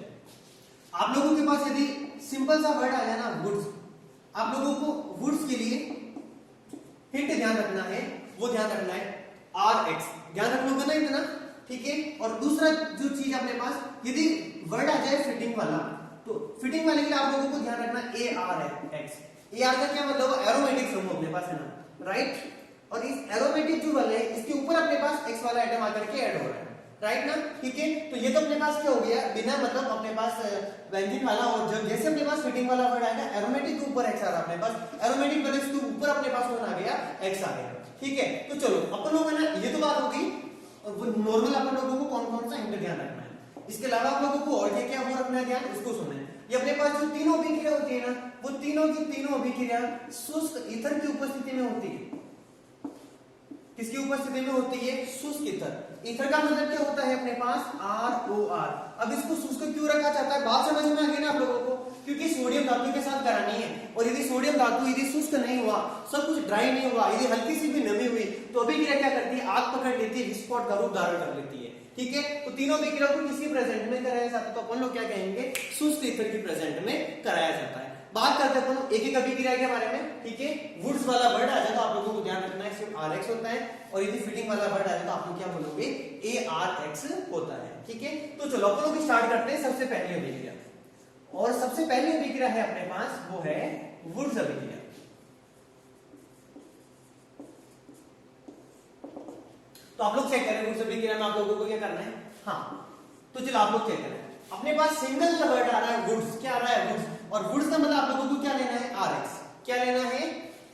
आप लोगों के पास यदि सिंपल सा वर्ड आ जाए ना वुड्स, आप लोगों को वुड्स के लिए हिंट ध्यान रखना है, वो ध्यान रखना है आर एक्स, ध्यान रख लोगे ना इतना, ठीक है। और दूसरा जो चीज अपने पास, यदि वर्ड आ जाए फिटिंग वाला, तो फिटिंग वाले के लिए आप लोगों को ध्यान रखना A R x. A R का क्या मतलब, एरोमेटिक समूह अपने पास है ना, राइट। और इस एरोमेटिक जो वाले है, इसके ऊपर अपने पास एक्स वाला आइटम आकर के ऐड हो रहा है, राइट ना, ठीक है। तो ये तो अपने पास क्या हो गया, बिना मतलब अपने पास व्यंजन वाला, और जब जैसे अपने पास फिटिंग वाला वर्ड आएगा, एरोमेटिक के ऊपर एक्स आ रहा है अपने पास, एरोमेटिक वाले के ऊपर अपने पास कौन आ गया, एक्स आ गया, ठीक है। तो चलो अपन लोग है ना, ये तो बात हो गई, और वो नॉर्मल अपन लोगों को कौन कौन सा हिंट ध्यान रखना है। इसके अलावा आप लोगों को और क्या क्या हो रखना है ध्यान, उसको सुने। ये अपने पास जो तीनों अभिक्रिया होती है ना, वो तीनों की तीनों अभिक्रिया शुष्क ईथर की उपस्थिति में होती है। किसकी उपस्थिति में होती है, शुष्क ईथर। ईथर का मतलब क्या होता है अपने पास, आर ओ आर। अब इसको शुष्क क्यों रखा जाता है, बात समझ में आ गई ना आप लोगों को, क्योंकि सोडियम धातु के साथ करानी है, और यदि सोडियम धातु यदि शुष्क नहीं हुआ, सब कुछ ड्राई नहीं हुआ, यदि हल्की सी भी नमी हुई, तो अभिक्रिया क्या करती है, आग पकड़ लेती है, विस्फोट का रूप धारण कर लेती है, ठीक है। तो तीनों अभिक्रिया को किसी प्रेजेंट में कराया जाता है, तो अपन लोग क्या कहेंगे, शुष्क ईथर की प्रेजेंट में कराया जाता है। बात करते हैं अपन एक एक अभिक्रिया के बारे में, ठीक है। वुड्स वाला वर्ड आ जाए तो आप लोगों को ध्यान रखना है सिर्फ आर एक्स होता है, और यदि फिटिंग वाला वर्ड आ जाए तो आप लोग क्या बोलोगे, ए आर एक्स होता है, ठीक है। तो चलो अपन लोग स्टार्ट करते हैं सबसे पहली अभिक्रिया, और सबसे पहली अभिक्रिया है अपने पास, वो है वुड्स अभिक्रिया। तो आप लोग चेक करें वुड्स अभिक्रिया में आप लोगों को क्या करना है, हाँ तो चलो आप लोग चेक करें। अपने पास सिंगल वर्ड आ रहा है वुड्स, क्या आ रहा है वुड्स, और वुड्स का मतलब आप लोगों को क्या लेना है, आर एक्स, क्या लेना है,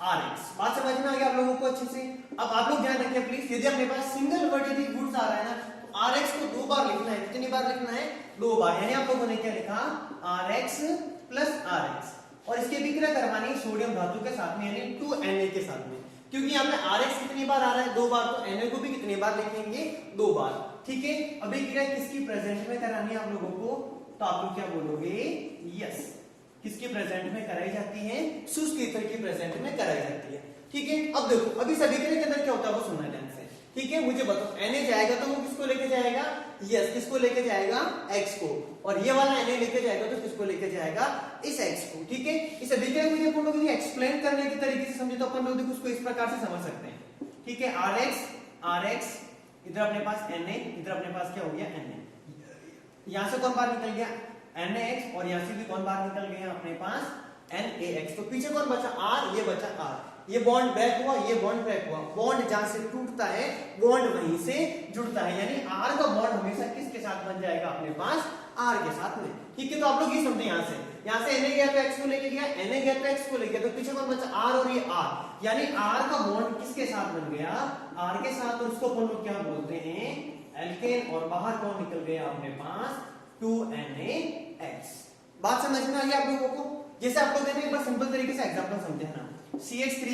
आर एक्स। बात समझ में आ गया आप लोगों को अच्छे से। अब आप लोग ध्यान रखिए प्लीज, यदि अपने पास सिंगल वर्ड यदि वुड्स आ रहा है ना, तो आर एक्स को 2 बार लिखना है, कितनी बार लिखना है, 2 बार, यानी आप लोगों ने क्या लिखा, R X plus R X, और इसकी अभिक्रिया करवानी है सोडियम धातु के साथ में, यानी 2Na के साथ में, क्योंकि यहाँ पे आर एक्स कितनी बार आ रहा है, 2 बार, तो Na को भी कितनी बार लिखेंगे, 2 बार, ठीक है। अभिक्रिया किसकी प्रेजेंट में करानी है आप लोगों को, तो आप लोग क्या बोलोगे, यस, किसकी प्रेजेंट में कराई जाती है, शुष्क ईथर की प्रेजेंट में कराई जाती है, ठीक है। अब देखो अभी सभी के अंदर क्या होता है वो सुनना ध्यान से, ठीक है। मुझे बताओ Na जाएगा तो वो किसको लेके जाएगा, यस, किसको लेके जाएगा, x को, और ये वाला Na लेके जाएगा तो किसको लेके जाएगा, इस x को, ठीक है। इस अभिक्रिया को अपन लोग यदि एक्सप्लेन करने के तरीके से समझे तो अपन लोग उसको इस प्रकार से समझ सकते हैं, ठीक है। rx इधर अपने पास Na, इधर अपने पास क्या हो गया Na, यहां से कौन बाहर निकल गया, NaX, और यहां से भी कौन बाहर निकल गया अपने पास, NaX। तो पीछे कौन बचा, R, ये बचा R, ये बॉन्ड ब्रेक हुआ, ये बॉन्ड ब्रेक हुआ, बॉन्ड जहां से टूटता है बॉन्ड वहीं से जुड़ता है, यानी R का बॉन्ड हमेशा किसके साथ बन जाएगा अपने पास, R के साथ में, ठीक है। तो आप लोग ये समझे, यहां से Na गया तो X को लेके गया, Na गया तो X को लेके गया, तो पीछे कौन बचा, R, और ये R, यानी R का बॉन्ड किसके साथ बन गया, R के साथ, और उसको अपन लोग क्या बोलते हैं, एल्केन, और बाहर कौन निकल गया अपने पास, 2NaX। बात समझ में आ गई आप लोगों को। जैसे आप लोग एक बार सिंपल तरीके से एग्जांपल समझे है ना, CH3,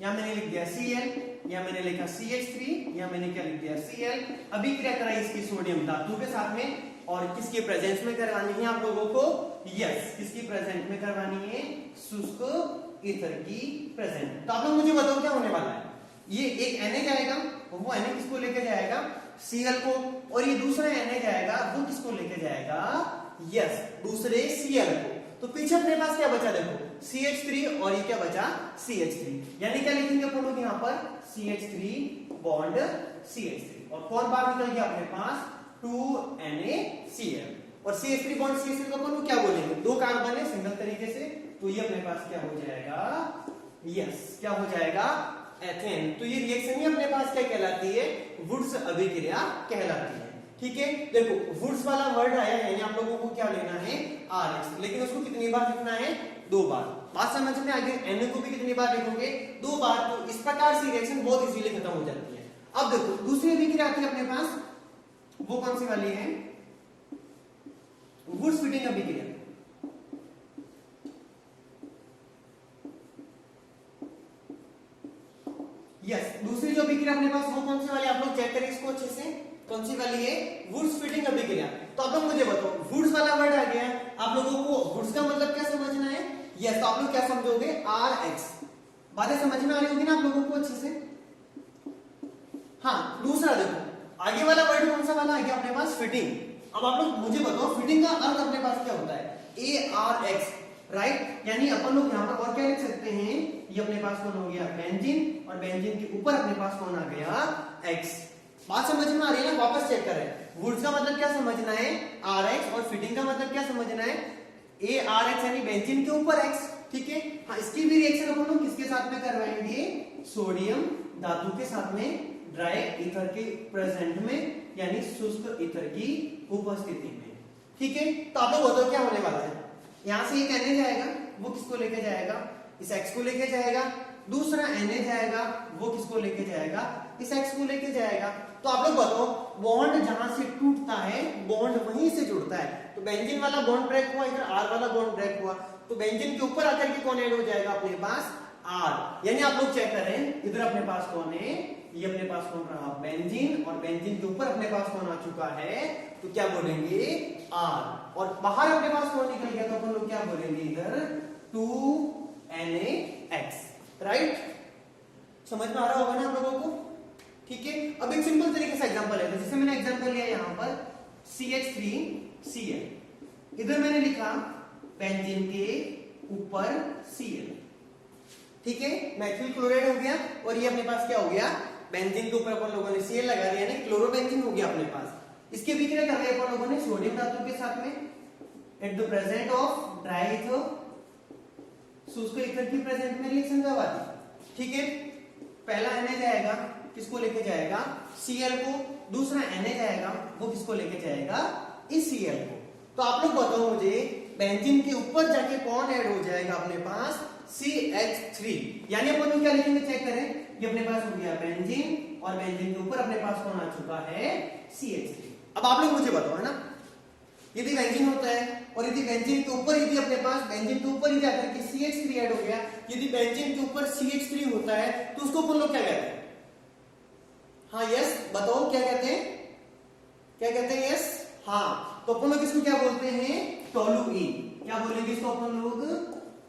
यहां मैंने लिख दिया Cl, या मैंने लिखा CH3, या मैंने क्या लिख दिया Cl। अभिक्रिया कराई इसकी सोडियम धातु के साथ में, और किसके प्रेजेंस में करवानी है आप लोगों को, यस, किसकी प्रेजेंट में करवानी है, शुष्क ईथर की प्रेजेंट। तो आप लोग मुझे बताओ क्या होने वाला है, ये एक Na जाएगा, वो Na किसको लेके जाएगा, Cl को, और ये दूसरा Na जाएगा, वो किसको लेके जाएगा, यस, दूसरे Cl को। तो पीछे अपने पास क्या बचा, देखो CH3, और ये क्या बचा, CH3, यानी क्या लिखेंगे अपन लोग यहाँ पर, CH3 बॉन्ड CH3, और कौन बाहर निकल गया अपने पास, 2NaCl, और CH3 बॉन्ड CH3 को अपन लोग क्या बोलेंगे, 2 कार्बन है सिंगल तरीके से, तो ये अपने पास क्या हो जाएगा, यस, क्या हो जाएगा, एथेन। तो ये रिएक्शन ही अपने पास क्या कहलाती है, वुड्स अभिक्रिया कहलाती है, ठीक है। देखो वुड्स वाला वर्ड आया है, यानी आप लोगों को क्या लेना है, Rx, लेकिन उसको कितनी बार लिखना है, 2 बार। बात समझ में आ गई, Na को भी कितनी बार लिखोगे, 2 बार। तो इस प्रकार से रिएक्शन बहुत इजीली खत्म हो जाती है। अब देखो दूसरी अभिक्रिया आती है अपने पास, वो कौन सी वाली है, वुड्स फिटिंग अभिक्रिया। यस, दूसरी जो अभिक्रिया अपने पास वो कौन सी वाली, आप लोग चेक करें इसको अच्छे से, कौन सी वाली है, वुड्स फिटिंग अभिक्रिया। तो आप लोग मुझे बताओ, वुड्स वाला वर्ड आ गया, आप लोगों को वुड्स का मतलब क्या समझना है, यस, तो आप लोग क्या समझोगे, Rx। बातें समझ में आ रही होगी ना आप लोगों को अच्छे से। हाँ, दूसरा देखो आगे वाला वर्ड कौन सा वाला आ गया अपने पास, फिटिंग। अब आप लोग मुझे बताओ फिटिंग का अर्थ अपने पास क्या होता है, ARX, राइट। यानी अपन लोग यहाँ पर और क्या लिख सकते हैं, ये अपने पास कौन हो गया बेंजीन, और बेंजीन के ऊपर अपने पास कौन आ गया एक्स। बात समझ में आ रही है ना, वापस चेक करें। वुड्स का मतलब क्या समझना है आर एक्स, और फिटिंग का मतलब क्या समझना है ए आर एक्स, यानी बेंजीन के ऊपर एक्स, ठीक है। हाँ, इसकी भी रिएक्शन अपन लोग किसके साथ में करवाएंगे, सोडियम धातु के साथ में ड्राई ईथर के प्रेजेंट में, यानी शुष्क ईथर की उपस्थिति में, ठीक है। तो आप लोग बताओ क्या होने वाला है, यहां से ये कहने जाएगा, वो किसको लेके जाएगा, इस x को लेके जाएगा, दूसरा Na जाएगा, वो किसको लेके जाएगा, इस x को लेके जाएगा। तो आप लोग बताओ बॉन्ड जहां से टूटता है बॉन्ड वहीं से जुड़ता है। तो बेंजीन वाला बॉन्ड ब्रेक हुआ, इधर R वाला बॉन्ड ब्रेक हुआ, तो बेंजीन के ऊपर आकर के कौन ऐड हो जाएगा अपने पास R। यानी आप लोग चेक करें, इधर अपने पास कौन है, ये अपने पास कौन रहा बेंजीन, और बेंजीन के ऊपर अपने पास कौन आ चुका है, तो क्या बोलेंगे R, और बाहर अपने पास कौन निकल गया, तो अपन लोग क्या बोलेंगे इधर 2NaX, राइट। समझ में आ रहा होगा ना आप लोगों को, ठीक है। अब एक सिंपल तरीके से एग्जांपल है, जैसे मैंने एग्जांपल लिया यहाँ पर CH3Cl, इधर मैंने लिखा बेंजीन के ऊपर Cl, ठीक है, मैथिल क्लोराइड हो गया, और ये अपने पास क्या हो गया, बेंजीन के ऊपर अपन लोगों ने Cl लगा दिया, यानी क्लोरोबेंजीन हो गया अपने पास। इसके बीच में क्या किया अपन लोगों ने, सोडियम धातु के साथ में at the present of dry ether, शुष्क ईथर की प्रेजेंट में रिएक्शन करवा दी, ठीक है। पहला Na जाएगा, किसको लेके जाएगा, Cl को, दूसरा Na जाएगा, वो किसको लेके जाएगा, इस Cl को। तो आप लोग बताओ मुझे बेंजीन के ऊपर जाके कौन ऐड हो जाएगा अपने पास, CH3, यानी अपन लोग क्या लिखेंगे चेक करें, ये अपने पास हो गया बेंजीन, और बेंजीन के ऊपर अपने पास कौन आ चुका है CH3। अब आप लोग मुझे बताओ है ना, यदि बेंजीन होता है और यदि बेंजीन के ऊपर यदि अपने पास बेंजीन के ऊपर ही जाकर के CH3 ऐड हो गया, यदि बेंजीन के ऊपर CH3 होता है तो उसको अपन लोग क्या कहते हैं, हाँ यस बताओ क्या कहते हैं, क्या कहते हैं यस, हाँ, तो अपन लोग इसको क्या बोलते हैं, टोलुईन। क्या बोलेंगे इसको अपन लोग,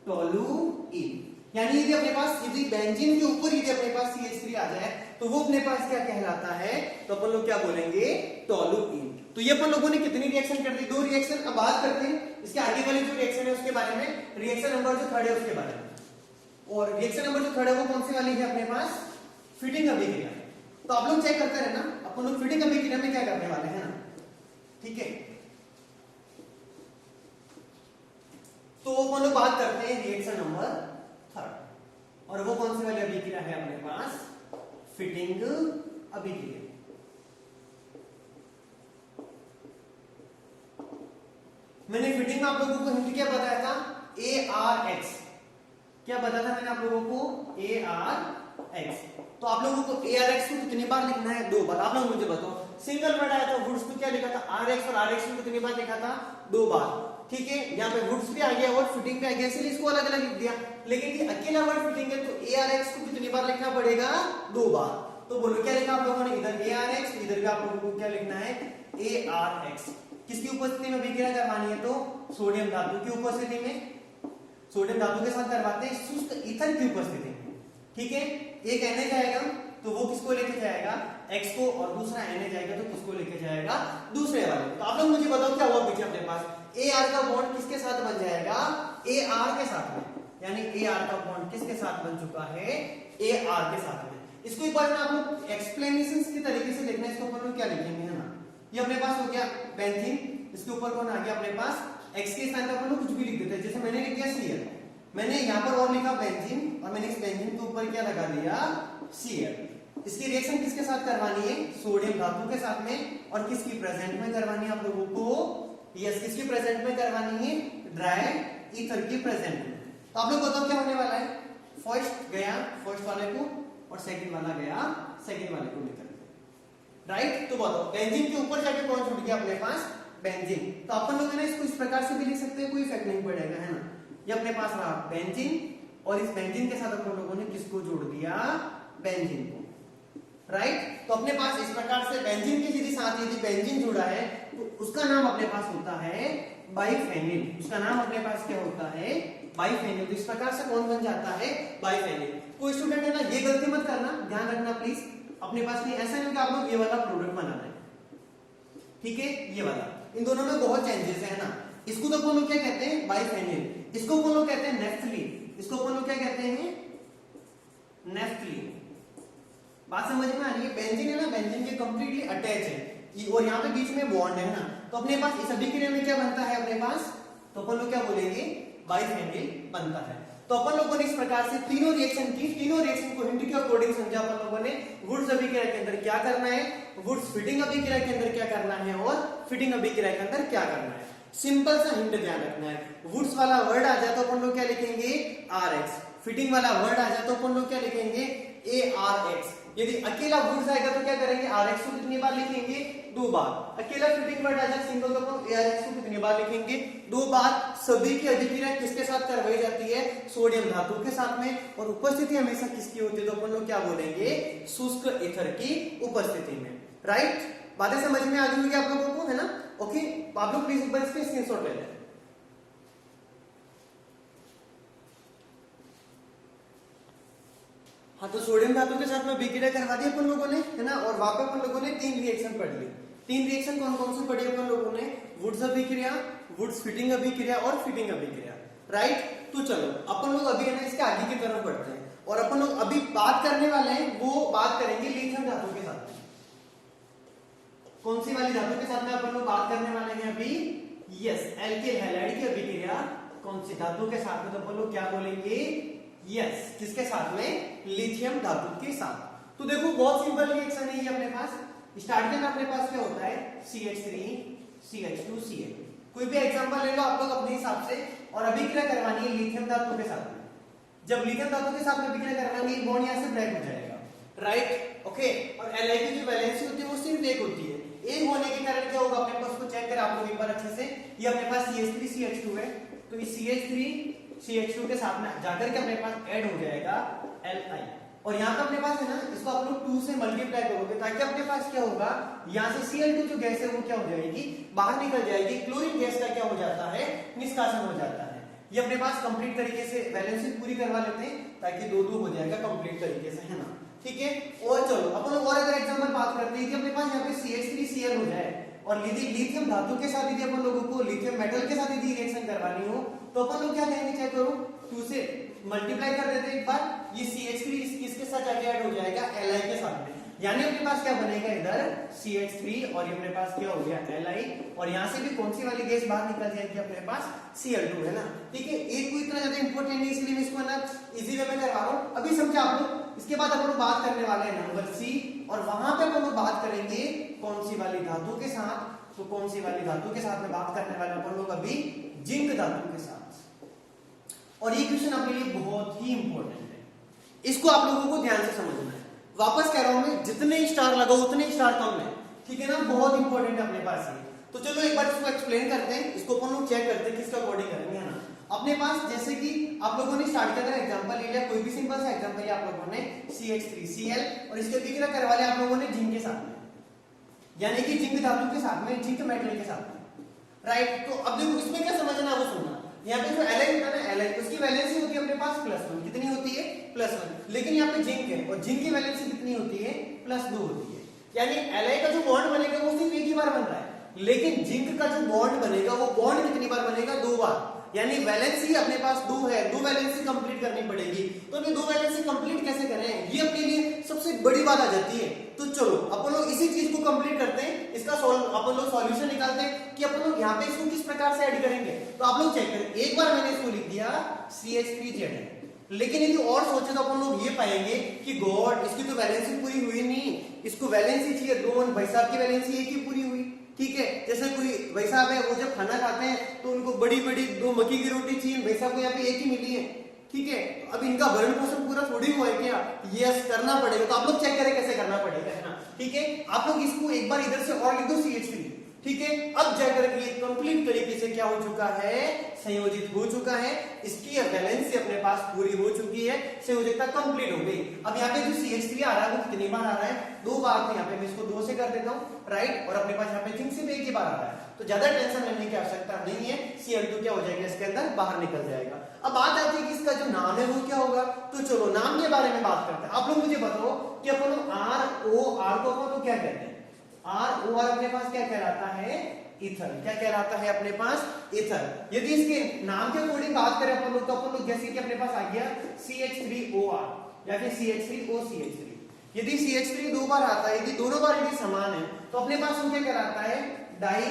टोलुईन। यानी यदि अपने पास यदि बेंजीन के ऊपर यदि अपने पास CH3 आ जाए तो वो अपने पास क्या कहलाता है, तो अपन लोग क्या बोलेंगे, टोलुईन। तो ये अपन लोगों ने कितनी रिएक्शन कर दी, 2 रिएक्शन। अब बात करते हैं इसके आगे वाली जो रिएक्शन है उसके बारे में, रिएक्शन नंबर जो 3 है उसके बारे में। और रिएक्शन नंबर जो 3 है वो कौन सी वाली है अपने पास, फिटिंग अभिक्रिया। तो आप लोग चेक करते रहना, अपन लोग फिटिंग अभिक्रिया में क्या करने वाले हैं ना, ठीक है। तो अपन लोग बात करते हैं रिएक्शन नंबर 3, और वो कौन सी वाली अभिक्रिया है अपने पास, फिटिंग अभिक्रिया। मैंने फिटिंग में आप लोगों को हिंट क्या बताया था, ARX, क्या बताया था मैंने आप लोगों को, ARX। तो आप लोगों को ARX को कितनी बार लिखना है, 2 बार। आप लोग मुझे बताओ, सिंगल वर्ड आया था वुड्स को क्या लिखा था RX, और RX को कितनी बार लिखा था, 2 बार, ठीक है। यहाँ पे वुड्स भी आ गया और फिटिंग भी आ गया, इसलिए इसको अलग अलग लिख दिया। लेकिन ये अकेला वर्ड फिटिंग है, तो ARX को कितनी बार लिखना पड़ेगा, 2 बार। तो बोलो क्या लिखा आप लोगों ने, इधर ARX, इधर भी आप लोगों को क्या लिखना है, ARX। किसकी उपस्थिति में अभिक्रिया करवानी है, तो सोडियम धातु की उपस्थिति में, सोडियम धातु के साथ करवाते हैं शुष्क ईथर की उपस्थिति में, ठीक है। एक Na जाएगा तो वो किसको लेके जाएगा, X को, और दूसरा Na जाएगा तो किसको लेके जाएगा, दूसरे वाले। तो आप लोग मुझे बताओ क्या हुआ पीछे अपने पास, AR का बॉन्ड किसके साथ बन जाएगा, AR के साथ में, यानी AR का बॉन्ड किसके साथ बन चुका है, AR के साथ में। इसको एक बार आप लोग एक्सप्लेनेशन के तरीके से देखना, इसको अपन लोग क्या लिखेंगे है ना, ये अपने पास हो गया बेंजीन, इसके ऊपर कौन आ गया अपने पास, X के स्थान पर अपन लोग कुछ भी लिख देते हैं, जैसे मैंने लिख दिया Cl, मैंने यहाँ पर और लिखा बेंजीन, और मैंने इस बेंजीन के ऊपर क्या लगा दिया, Cl। इसकी रिएक्शन किसके साथ करवानी है, सोडियम धातु के साथ में, और किसकी प्रेजेंट में करवानी है आप लोगों को, यस किसकी प्रेजेंट में करवानी है, ड्राई ईथर की प्रेजेंट में। तो आप लोग बताओ क्या होने वाला है, फर्स्ट गया फर्स्ट वाले को, और सेकंड वाला गया सेकंड वाले को लेकर, राइट। तो बताओ बेंजीन के ऊपर जाके कौन छूट गया अपने पास, बेंजीन। तो अपन लोग इसको इस प्रकार से भी लिख सकते हैं, कोई इफेक्ट नहीं पड़ेगा है ना। ये अपने पास रहा बेंजीन, और इस बेंजीन के साथ अपन लोगों ने किसको जोड़ दिया, बेंजीन को, राइट। तो अपने पास इस प्रकार से बेंजीन के यदि साथ यदि बेंजीन जुड़ा है तो उसका नाम अपने पास होता है बाइफेनिल, उसका नाम अपने पास क्या होता है, बाइफेनिल। तो इस प्रकार से कौन बन जाता है, बाइफेनिल। कोई स्टूडेंट है ना, ये गलती मत करना, ध्यान रखना प्लीज अपने पास, नहीं ऐसा नहीं कि आप लोग ये वाला प्रोडक्ट बनाना है, ठीक है, ये वाला, इन दोनों में बहुत चेंजेस है ना। इसको तो अपन लोग क्या कहते हैं, बाइफेनिल। इसको अपन लोग कहते हैं नेफ्थलीन, इसको अपन लोग क्या कहते हैं, नेफ्थलीन। बात समझ में आ रही है? बेंजीन है ना, बेंजीन के कंप्लीटली अटैच है और यहाँ पे बीच में बॉन्ड है ना, तो अपने पास इस अभिक्रिया में क्या बनता है अपने पास, तो अपन लोग क्या बोलेंगे, बाइफेनिल बनता है। तो अपन लोगों ने इस प्रकार से तीनों रिएक्शन की, तीनों रिएक्शन को हिंट के अकॉर्डिंग समझा अपन लोगों ने। वुड्स अभिक्रिया के अंदर क्या करना है, वुड्स फिटिंग अभिक्रिया के अंदर क्या करना है और फिटिंग अभिक्रिया के अंदर क्या करना है। सिंपल सा हिंट ध्यान रखना है। वुड्स वाला वर्ड आ जाए तो अपन लोग क्या लिखेंगे, RX। फिटिंग वाला वर्ड आ जाए तो अपन लोग क्या लिखेंगे, ARX। यदि अकेला वुड्स आएगा तो क्या करेंगे, RX को कितनी बार लिखेंगे, 2 बार। अकेला फिटिंग वर्ड आ जाए सिंगल तो अपन ARX को कितनी बार लिखेंगे, 2 बार। सभी की अभिक्रिया किसके साथ करवाई जाती है, सोडियम धातु के साथ में, और उपस्थिति हमेशा किसकी होती है, तो अपन लोग क्या बोलेंगे, शुष्क ईथर की उपस्थिति में। राइट, बातें समझ में आ गई होगी आप लोगों को, है ना? ओके, आप लोग प्लीज एक बार इसके स्क्रीनशॉट ले लें। हाँ, तो सोडियम धातु के साथ में अभिक्रिया करवा दी अपन लोगों ने, है ना? और वहां पे अपन लोगों ने 3 रिएक्शन पढ़ ली। 3 रिएक्शन कौन कौन सी पढ़ी अपन लोगों ने, वुड्स अभिक्रिया, वुड्स फिटिंग अभिक्रिया और फिटिंग अभिक्रिया। राइट, तो चलो अपन लोग अभी है ना इसके आगे की तरफ बढ़ते हैं, और अपन लोग अभी बात करने वाले हैं, वो बात करेंगे लिथियम धातु के साथ में। कौन सी वाली धातु के साथ में अपन लोग बात करने वाले हैं अभी, यस, एल्किल हैलाइड की अभिक्रिया कौन सी धातु के साथ में, तो अपन लोग क्या बोलेंगे, यस, किसके साथ में, लिथियम धातु के साथ। तो देखो बहुत सिंपल रिएक्शन है ये अपने पास। स्टार्टिंग में अपने पास क्या होता है, CH3 CH2 Cl। कोई भी एग्जांपल ले लो आप लोग अपने हिसाब से, और अभिक्रिया करवानी है लिथियम धातु के साथ में। जब लिथियम धातु के साथ में अभिक्रिया करवानी है, बॉन्ड यहां से ब्रेक हो जाएगा। Right, okay. और Li की जो वैलेंसी होती है वो सिर्फ एक होती है। एक होने के कारण क्या होगा, अपने पास को चेक करें आप लोग एक बार अच्छे से। ये अपने पास CH3 CH2 है, तो इस CH3 CH2 के साथ में जाकर के अपने पास ऐड हो जाएगा Li, और यहाँ पे अपने पास है ना, इसको आप लोग 2 से मल्टीप्लाई करोगे, ताकि अपने पास क्या होगा, यहाँ से Cl2 जो गैस है वो क्या हो जाएगी, बाहर निकल जाएगी। क्लोरीन गैस का क्या हो जाता है, निष्कासन हो जाता है। ये अपने पास कंप्लीट तरीके से वैलेंसी पूरी करवा लेते हैं, ताकि 2-2 हो जाएगा कंप्लीट तरीके से, है ना? ठीक है। और चलो अपन लोग और अगर एग्जांपल बात करते हैं कि अपने पास यहाँ पे CH3 Cl हो जाए, और यदि लिथियम धातु के साथ यदि अपन लोगों को लिथियम मेटल के साथ यदि रिएक्शन करवानी हो, तो अपन लोग क्या करेंगे, चेक करो, 2 से मल्टीप्लाई कर देते हैं एक बार। ये CH3 इसके साथ जाके ऐड हो जाएगा Li के साथ में, यानी अपने पास क्या बनेगा, इधर CH3 और ये अपने पास क्या हो गया, Li, और यहाँ से भी कौन सी वाली गैस बाहर निकल जाएगी, अपने पास Cl2, है ना? ठीक है। एक को इतना ज्यादा इंपॉर्टेंट नहीं, इसलिए मैं इसको ना इजी वे में करवा रहा हूँ। अभी समझे आप लोग? इसके बाद अपन लोग बात करने वाले हैं नंबर C, और वहां पे अपन लोग बात करेंगे कौन सी वाली धातु के साथ, तो कौन सी वाली धातु के साथ में बात करने वाले अपन लोग अभी, जिंक धातु के साथ। और ये क्वेश्चन आपके लिए बहुत ही इंपॉर्टेंट है, इसको आप लोगों को ध्यान से समझना है। वापस कह रहा हूं मैं, जितने स्टार लगाओ उतने स्टार कम है, ठीक है ना? बहुत इंपॉर्टेंट है अपने पास ये। तो चलो एक बार इसको एक्सप्लेन करते हैं, इसको अपन लोग चेक करते हैं किसका अकॉर्डिंग करेंगे, है ना? अपने पास जैसे कि आप लोगों ने स्टार्ट किया था एग्जांपल ले लिया, कोई भी सिंपल सा एग्जांपल लिया आप लोगों ने, CH3 Cl, और इसके अभिक्रिया करवा लिया आप लोगों ने जिंक के साथ में, यानी कि जिंक धातु के साथ में, जिंक मेटल के साथ में। राइट, तो अब देखो इसमें क्या समझना है वो सुनना। यहाँ पे जो Li होता है ना, Li उसकी वैलेंसी होती है अपने पास +1, कितनी होती है, +1। लेकिन यहाँ पे जिंक है, और जिंक की वैलेंसी कितनी होती है, +2 होती है। यानी Li का जो बॉन्ड बनेगा वो सिर्फ एक ही बार बन रहा है, लेकिन जिंक का जो बॉन्ड बनेगा वो बॉन्ड कितनी बार बनेगा, 2 बार। यानी वैलेंसी अपने पास 2 है, 2 वैलेंसी कंप्लीट करनी पड़ेगी। तो ये 2 वैलेंसी कंप्लीट कैसे करें, ये अपने लिए सबसे बड़ी बात आ जाती है। तो चलो अपन लोग इसी चीज को कंप्लीट करते हैं, इसका अपन लोग सॉल्यूशन निकालते हैं कि अपन लोग यहाँ पे इसको किस प्रकार से ऐड करेंगे। तो आप लोग चेक करें, एक बार मैंने इसको लिख दिया CH3Z है, लेकिन यदि और सोचे तो अपन लोग ये पाएंगे कि गॉड इसकी तो वैलेंसी पूरी हुई नहीं, इसको वैलेंसी चाहिए 2, भाई साहब की वैलेंसी एक ही पूरी हुई। ठीक है, जैसे कोई भाई साहब है, वो जब खाना खाते हैं तो उनको बड़ी बड़ी 2 मक्की की रोटी चाहिए, भाई साहब को यहाँ पे एक ही मिली है। ठीक है, अब इनका भरण पोषण पूरा थोड़ी हुआ है क्या, यस करना पड़ेगा। तो आप लोग चेक करें कैसे करना पड़ेगा, है ना? ठीक है, आप लोग इसको एक बार इधर से और लिख दो CH3। ठीक है, अब जाकर के ये कंप्लीट तरीके से क्या हो चुका है, संयोजित हो चुका है, इसकी वैलेंसी अपने पास पूरी हो चुकी है, संयोजकता कंप्लीट हो गई। अब यहाँ पे जो CH3 आ रहा है वो कितनी बार आ रहा है, 2 बार। तो यहाँ पे मैं इसको 2 से कर देता हूँ, राइट। और अपने पास यहाँ पे जिंक से भी एक ही बार आ रहा है, तो ज्यादा टेंशन लेने की आवश्यकता नहीं है। Cl2 क्या हो जाएगा, इसके अंदर बाहर निकल जाएगा। अब बात आती है कि इसका जो नाम है वो क्या होगा। तो चलो नाम के बारे में बात करते हैं। आप लोग मुझे बताओ कि अपन ROR को अपन लोग क्या कहते हैं, ROR अपने पास क्या कहलाता है, ईथर। क्या कहलाता है अपने पास, ईथर। यदि इसके नाम के अकॉर्डिंग बात करें अपन लोग तो अपन लोग जैसे कि अपने पास आ गया CH3OR या फिर CH3OCH3। यदि CH3 दो बार आता है, यदि दोनों बार यदि समान है तो अपने पास वो क्या कहलाता है, डाई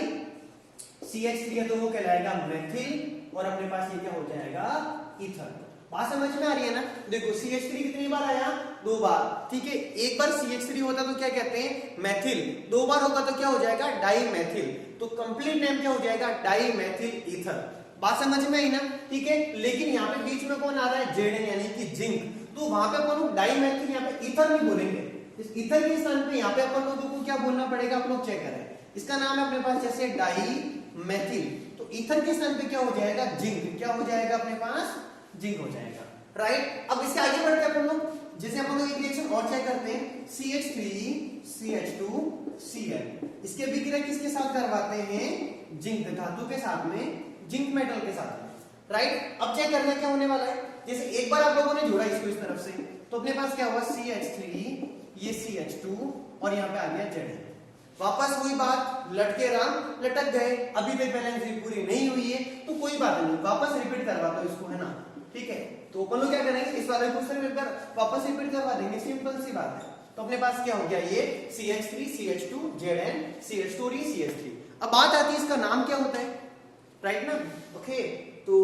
CH3 है तो वो कहलाएगा मेथिल और अपने पास ये क्या हो जाएगा, ईथर। बात समझ में आ रही है ना। देखो CH3 कितनी बार आया, दो बार, ठीक है। एक बार CH3 होता तो क्या कहते हैं, मेथिल। दो बार होगा तो क्या हो जाएगा, डाई मेथिल। तो कंप्लीट नेम क्या हो जाएगा, डाई मेथिल ईथर। बात समझ में आई ना, ठीक है। लेकिन यहाँ पे बीच में कौन आ रहा है, Zn यानी कि जिंक। तो वहां पे अपन लोग डाई मेथिल यहाँ पे ईथर नहीं बोलेंगे। इस ईथर के स्थान पे यहाँ पे अपन लोगों को क्या बोलना पड़ेगा, आप लोग चेक करें। इसका नाम है अपने पास जैसे डाई मेथिल, तो ईथर के स्थान पे क्या हो जाएगा, जिंक। क्या हो जाएगा अपने पास, जिंक हो जाएगा, राइट। अब इससे आगे बढ़ते हैं अपन लोग, जैसे अपन लोग एक रिएक्शन और चेक करते हैं, CH3CH2Cl। इसके अभिक्रिया किसके साथ करवाते हैं, जिंक धातु के साथ में, जिंक मेटल के साथ में, राइट। अब चेक करना क्या होने वाला है, जैसे एक बार आप लोगों ने जोड़ा इसको इस तरफ से तो अपने पास क्या हुआ, CH3, ये CH2 और यहाँ पे आ गया Zn। वापस वही बात, लटके राम लटक गए, अभी तक बैलेंस पूरी नहीं हुई है तो कोई बात नहीं, वापस रिपीट करवा दो इसको, है ना, ठीक है। तो अपन लोग क्या करेंगे, इस वाले क्वेश्चन में वापस रिपीट करवा देंगे, सिंपल सी बात है। तो अपने पास क्या हो गया, ये CH3 CH2 Zn CH2 CH3। अब बात आती है इसका नाम क्या होता है, राइट ना, ओके। तो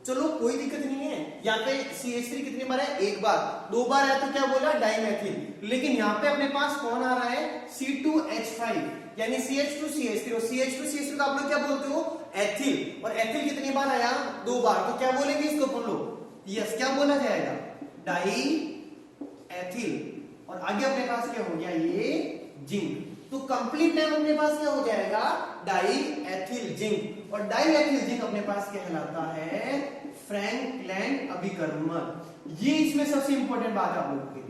चलो कोई दिक्कत नहीं है, यहाँ पे CH3 कितनी बार है, एक बार। दो बार है तो क्या बोला, डाइमेथिल। लेकिन यहाँ पे अपने पास कौन आ रहा है, C2H5 यानी CH2CH3। और CH2CH3 का आप लोग क्या बोलते हो, एथिल। और एथिल कितनी बार आया, दो बार। तो क्या बोलेंगे इसको अपन लोग, यस क्या बोला जाएगा, डाई एथिल। और आगे अपने पास क्या हो गया, ये जिंक। तो कंप्लीट नेम अपने पास क्या हो जाएगा, डाई एथिल जिंक। और डाई एथिल जिंक अपने पास कहलाता है फ्रैंकलैंड अभिकर्मक। ये इसमें सबसे इंपॉर्टेंट बात है आप लोगों के लिए,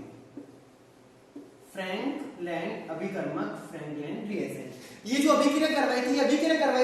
फ्रैंकलैंड अभिकर्मक, फ्रैंकलैंड रिएक्शन। ये जो अभिक्रिया करवाई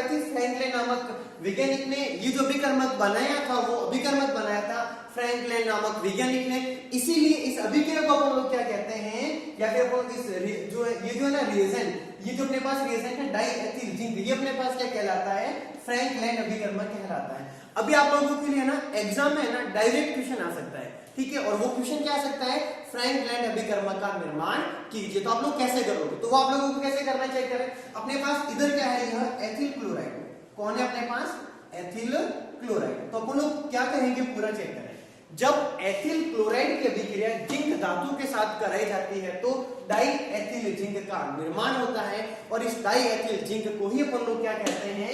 थी फ्रैंकलैंड नामक वैज्ञानिक ने। ये जो अभिकर्मक बनाया था वो अभिकर्मक बनाया था फ्रैंकलैंड नामक वैज्ञानिक ने। इसीलिए इस अभिक्रिया को अपन लोग क्या कहते हैं, या फिर अपन इस ये जो है ना रिएजेंट, ये जो अपने पास रिएजेंट है डाई एथिल जिंक, ये अपने पास क्या कहलाता है, फ्रैंकलैंड अभिकर्मक कहलाता है। अभी आप लोगों के लिए ना एग्जाम में ना डायरेक्ट क्वेश्चन आ सकता है, ठीक है। और वो क्वेश्चन क्या आ सकता है, फ्रैंकलैंड अभिकर्मक का निर्माण कीजिए। तो आप लोग कैसे करोगे, तो वो आप लोगों को कैसे करना चाहिए करें। अपने पास इधर क्या है, यह एथिल क्लोराइड। कौन है अपने पास, एथिल क्लोराइड। तो अपन लोग क्या करेंगे, पूरा चेक करें। जब एथिल क्लोराइड की अभिक्रिया जिंक धातु के साथ कराई जाती है तो डाई एथिल जिंक का निर्माण होता है। और इस डाई एथिल जिंक को ही अपन लोग क्या कहते हैं,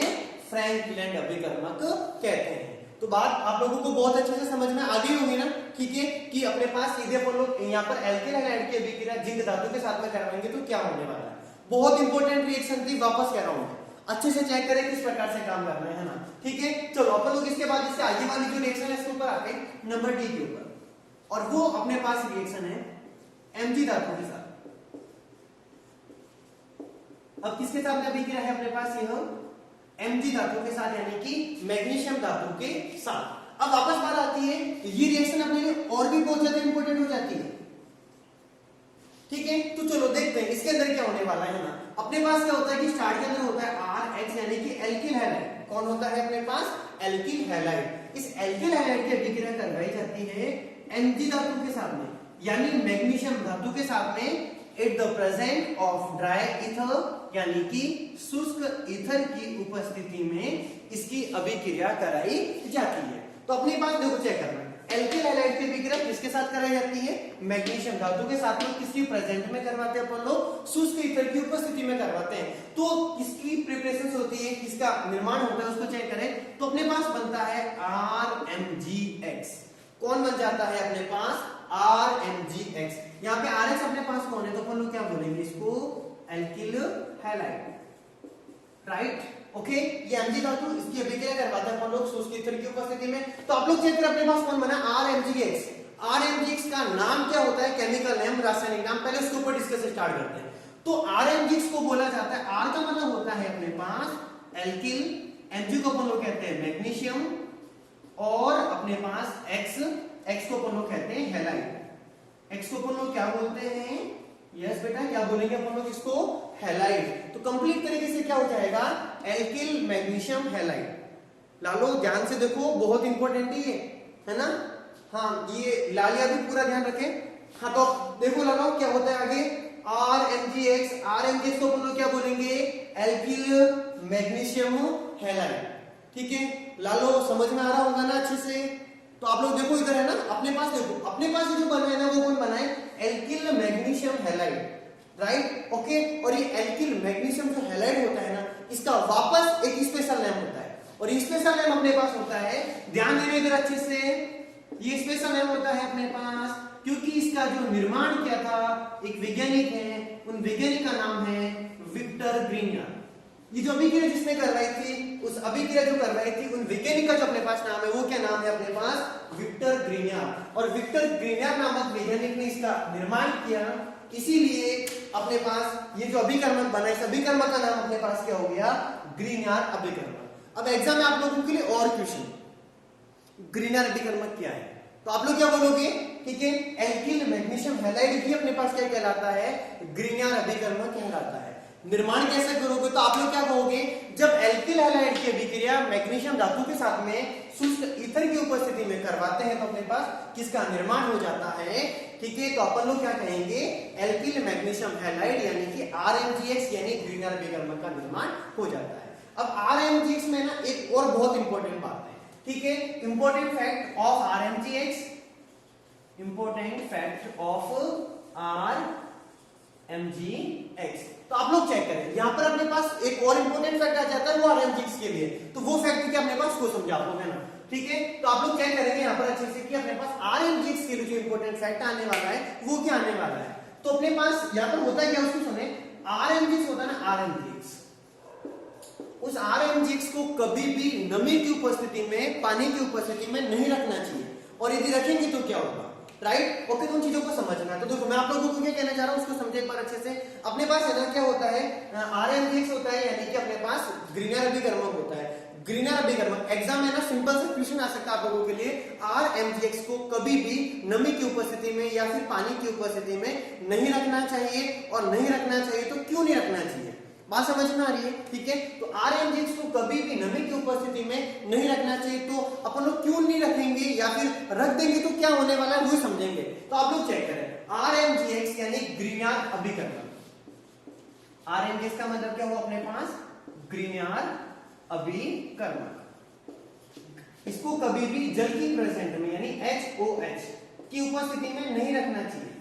फ्रैंकलैंड अभिकर्मक कहते हैं। तो बात आप लोगों को बहुत अच्छे से समझ में आ गई होगी ना, ठीक है। कि अपने पास सीधे अपन लोग यहाँ पर एल्किल हैलाइड की अभिक्रिया जिंक धातु के साथ में करवाएंगे तो क्या होने वाला है। बहुत इंपॉर्टेंट रिएक्शन थी, वापस कह रहा हूं, अच्छे से चेक करें किस प्रकार से काम करना है ना, ठीक है। चलो अपन लोग इसके बाद इससे आगे वाली जो रिएक्शन है इसके ऊपर आते हैं, नंबर डी के ऊपर। और वो अपने पास रिएक्शन है Mg धातु के साथ। अब किसके साथ में अभिक्रिया है अपने पास, यह Mg धातु के साथ यानी कि मैग्नीशियम धातु के साथ। अब वापस बात आती है, ये रिएक्शन अपने लिए और भी बहुत ज्यादा इंपॉर्टेंट हो जाती है, ठीक है। तो चलो देखते हैं इसके अंदर क्या होने वाला है ना। अपने पास क्या होता है कि स्टार्ट के अंदर होता है RH यानी कि एल्किल हैलाइड। कौन होता है अपने पास, एल्किल हैलाइड। इस एल्किल हैलाइड की अभिक्रिया करवाई जाती है Mg धातु के साथ में यानी मैग्नीशियम धातु के साथ में at the present of dry ether यानी कि शुष्क ईथर की उपस्थिति में इसकी अभिक्रिया कराई जाती है। तो अपने पास देखो चेक करना, एल्किल हैलाइड की अभिक्रिया किसके साथ कराई जाती है, मैग्नीशियम धातु के साथ में। किसकी प्रेजेंट में करवाते हैं अपन लोग, शुष्क ईथर की उपस्थिति में करवाते हैं। तो किसकी प्रिपरेशन होती है, किसका निर्माण होता है उसको चेक करें। तो अपने पास बनता है RMgX। कौन बन जाता है अपने पास, RMgX। यहाँ पे RX अपने पास कौन है, तो अपन लोग क्या बोलेंगे इसको, एल्किल हैलाइड, राइट, ओके। ये Mg धातु इसकी अभिक्रिया करवाता है अपन लोग शुष्क ईथर की उपस्थिति में। तो आप लोग चेक करें अपने पास कौन बना, RMgX। RMgX का नाम क्या होता है, केमिकल नेम, रासायनिक नाम। पहले उसके ऊपर डिस्कस स्टार्ट करते हैं। तो RMgX को बोला जाता है, R का मतलब होता है अपने पास एल्किल, Mg को अपन लोग कहते हैं मैग्नीशियम, और अपने पास X को अपन लोग कहते हैं हैलाइड। X को अपन लोग क्या बोलते हैं, यस बेटा, क्या बोलेंगे अपन लोग इसको? हैलाइड। तो कंप्लीट तरीके से क्या हो जाएगा? Alkyl magnesium halide. लालो ध्यान से देखो, बहुत इंपॉर्टेंट है ना? हाँ, ये लालिया भी पूरा ध्यान रखें। हाँ तो देखो लालो क्या होता है आगे, RMgX। RMgX को अपन लोग क्या बोलेंगे? Alkyl magnesium halide. ठीक है लालो, समझ में आ रहा होगा ना अच्छे से? तो आप लोग देखो इधर है ना, अपने पास देखो, अपने पास ये जो बना है ना वो कौन बना है? Alkyl magnesium halide, right? Okay, और ये एल्किल मैग्नीशियम जो हैलाइड होता है ना, इसका वापस एक स्पेशल नेम होता है, और ये स्पेशल नेम अपने पास होता है, ध्यान देना इधर अच्छे से, ये स्पेशल नेम होता है अपने पास क्योंकि इसका जो निर्माण किया था एक वैज्ञानिक है, उन वैज्ञानिक का नाम है विक्टर ग्रीनियर। ये जो अभिक्रिया जिसने करवाई थी, उस अभिक्रिया जो करवाई थी उन वैज्ञानिक का जो अपने पास नाम है वो क्या नाम है अपने पास? विक्टर ग्रीनियर। और विक्टर ग्रीनियर नामक वैज्ञानिक ने इसका निर्माण किया, इसीलिए अपने पास ये जो अभिकर्मक बना, इस अभिकर्मक का नाम अपने पास क्या हो गया? ग्रीनियर अभिकर्मक। अब एग्जाम में आप लोगों के लिए और क्वेश्चन, ग्रीनियर अभिकर्मक क्या है? तो आप लोग क्या बोलोगे? ठीक है, एल्किल मैग्नीशियम हैलाइड भी अपने पास क्या कहलाता है? ग्रीनियर अभिकर्मक कहलाता है। निर्माण कैसे करोगे? तो आप लोग क्या कहोगे? जब एल्किल हैलाइड की अभिक्रिया मैग्नीशियम धातु के साथ में शुष्क ईथर की उपस्थिति में करवाते हैं तो अपने पास किसका निर्माण हो जाता है? ठीक है, तो अपन लोग क्या कहेंगे? एल्किल मैग्नीशियम हैलाइड यानी कि RMgX यानी ग्रीनियर अभिकर्मक का निर्माण हो जाता है। अब RMgX में ना एक और बहुत इंपॉर्टेंट बात है, ठीक है, important fact of RMgX, important fact of RMgX। तो आप लोग चेक करें, यहां पर अपने पास एक और इंपॉर्टेंट फैक्ट आ जाता है वो RMgX के लिए, तो वो फैक्ट क्या अपने पास, को समझा आप लोग है ना? ठीक है, तो आप लोग चेक करेंगे यहां पर अच्छे से कि अपने पास RMgX के लिए जो इंपॉर्टेंट फैक्ट आने वाला है वो क्या आने वाला है। तो अपने पास यहां पर होता है क्या, उसको सुने, RMgX होता है ना, RMgX, उस RMgX को कभी भी नमी की उपस्थिति में, पानी की उपस्थिति में नहीं रखना चाहिए, और यदि रखेंगे तो क्या होगा, राइट? ओके, तो उन चीजों को समझना है। तो देखो मैं आप लोगों को क्या कहना चाह रहा हूं उसको समझे एक बार अच्छे से। अपने पास है ना क्या होता है? RMgX होता है, यानी कि अपने पास ग्रीनियर अभिकर्मक होता है। ग्रीनियर अभिकर्मक एग्जाम में ना सिंपल से क्वेश्चन आ सकता है आप लोगों के लिए, RMgX को कभी भी नमी की उपस्थिति में या फिर पानी की उपस्थिति में नहीं रखना चाहिए, और नहीं रखना चाहिए तो क्यों नहीं रखना चाहिए? बात समझ में आ रही है? ठीक है, तो RMgX को कभी भी नमी की उपस्थिति में नहीं रखना चाहिए, तो अपन लोग क्यों नहीं रखेंगे या फिर रख देंगे तो क्या होने वाला है वो समझेंगे। तो आप लोग चेक करें, RMgX यानी ग्रीनियर अभिकर्मक, RMgX का मतलब क्या हुआ अपने पास? ग्रीनियर अभिकर्मक। इसको कभी भी जल की प्रेजेंट में यानी HOH की उपस्थिति में नहीं रखना चाहिए,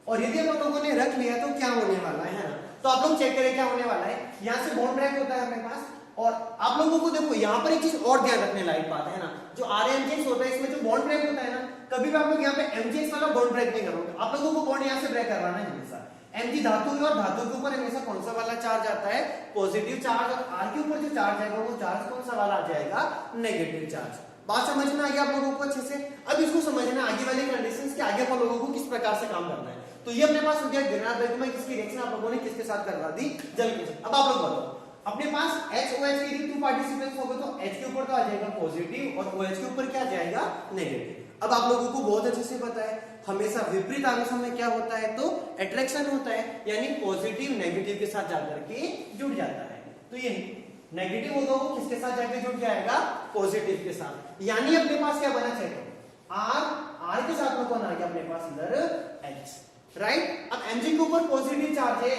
और यदि अपन लोगों ने रख लिया तो क्या होने वाला है ना? तो आप लोग चेक करें क्या होने वाला है। यहां से बॉन्ड ब्रेक होता है अपने पास, और आप लोगों को देखो यहां पर एक चीज और ध्यान रखने लायक बात है ना, जो RMgX होता है इसमें जो बॉन्ड ब्रेक होता है ना, कभी भी आप लोग यहां पे MgX वाला बॉन्ड ब्रेक नहीं करोगे, आप लोगों को बॉन्ड यहां से ब्रेक करवाना है हमेशा। Mg धातु है, और धातु के ऊपर हमेशा कौन सा वाला चार्ज आता है? पॉजिटिव चार्ज, और R के ऊपर जो चार्ज आएगा वो चार्ज कौन सा वाला आ जाएगा? Negative charge. बात समझ में आ गया आप लोगों को अच्छे से? अब इसको समझना आगे वाले कंडीशंस के, आगे अपन लोगों को किस प्रकार से काम करना है। तो ये अपने पास हो गया ग्रीनियर अभिकर्मक, किसकी रिएक्शन आप लोगों ने किसके साथ करवा दी? जल के साथ। अब आप लोग बताओ, अपने पास HOH के टू पार्टिसिपेंट्स होंगे तो H के ऊपर तो आ जाएगा पॉजिटिव, और OH के ऊपर क्या आ जाएगा? नेगेटिव। अब आप लोगों को बहुत अच्छे से पता है, हमेशा विपरीत आवेशों में क्या होता है? तो अट्रैक्शन होता है, यानी पॉजिटिव नेगेटिव के साथ जाकर के जुड़ जाता है। तो ये नेगेटिव होगा वो किसके साथ जाकर जुड़ जाएगा? पॉजिटिव के साथ। यानी अपने पास क्या बना चाहिए? R के साथ में कौन आ गया अपने पास इधर? H, right? अब Mg के ऊपर पॉजिटिव चार्ज है,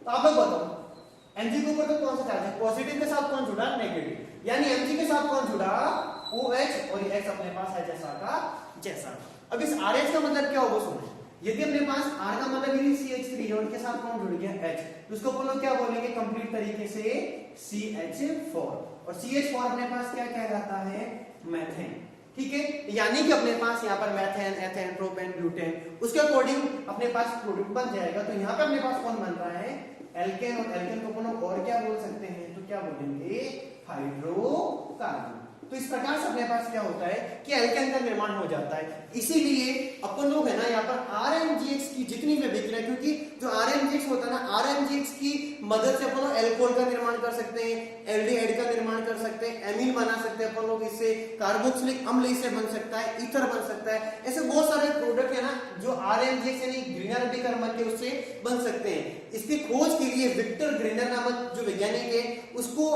तो आप लोग बताओ Mg के ऊपर तो कौन सा चार्ज है? पॉजिटिव के साथ कौन जुड़ा? नेगेटिव। यानी Mg के साथ कौन जुड़ा? OH, और ये H अपने पास है जैसा का जैसा। अब इस RH का मतलब क्या होगा सुनो, यदि अपने पास R का मतलब ये CH3 और के साथ कौन जुड़ गया? H, तो उसको अपन लोग क्या बोलेंगे कंप्लीट तरीके से? CH4, और CH4 अपने पास क्या कहलाता है? मेथेन। ठीक है, यानी कि अपने पास यहाँ पर मेथेन, एथेन, प्रोपेन, ब्यूटेन, उसके अकॉर्डिंग अपने पास प्रोडक्ट बन जाएगा। तो यहाँ पे अपने पास कौन बन रहा है? एल्केन, और एल्केन को अपन और क्या बोल सकते हैं? तो क्या बोलेंगे? हाइड्रोकार्बन। तो इस प्रकार से अपने पास क्या होता है कि एल्केन का निर्माण हो जाता है। इसीलिए अपन लोग है ना यहाँ पर RMgX की जितनी भी अभिक्रिया, क्योंकि जो RMgX होता है ना, RMgX की मदद से अपन लोग एल्कोहल का निर्माण कर सकते हैं, एल्डिहाइड का निर्माण कर सकते हैं, एमीन बना सकते हैं अपन लोग इससे, कार्बोक्सिलिक अम्ल इससे बन सकता है, ईथर बन सकता है। ऐसे बहुत सारे प्रोडक्ट है ना जो आरएमजीएक्स यानी ग्रीनर अभिकर्मक के उससे बन सकते हैं। इसकी खोज के लिए विक्टर ग्रीनर नामक जो वैज्ञानिक है उसको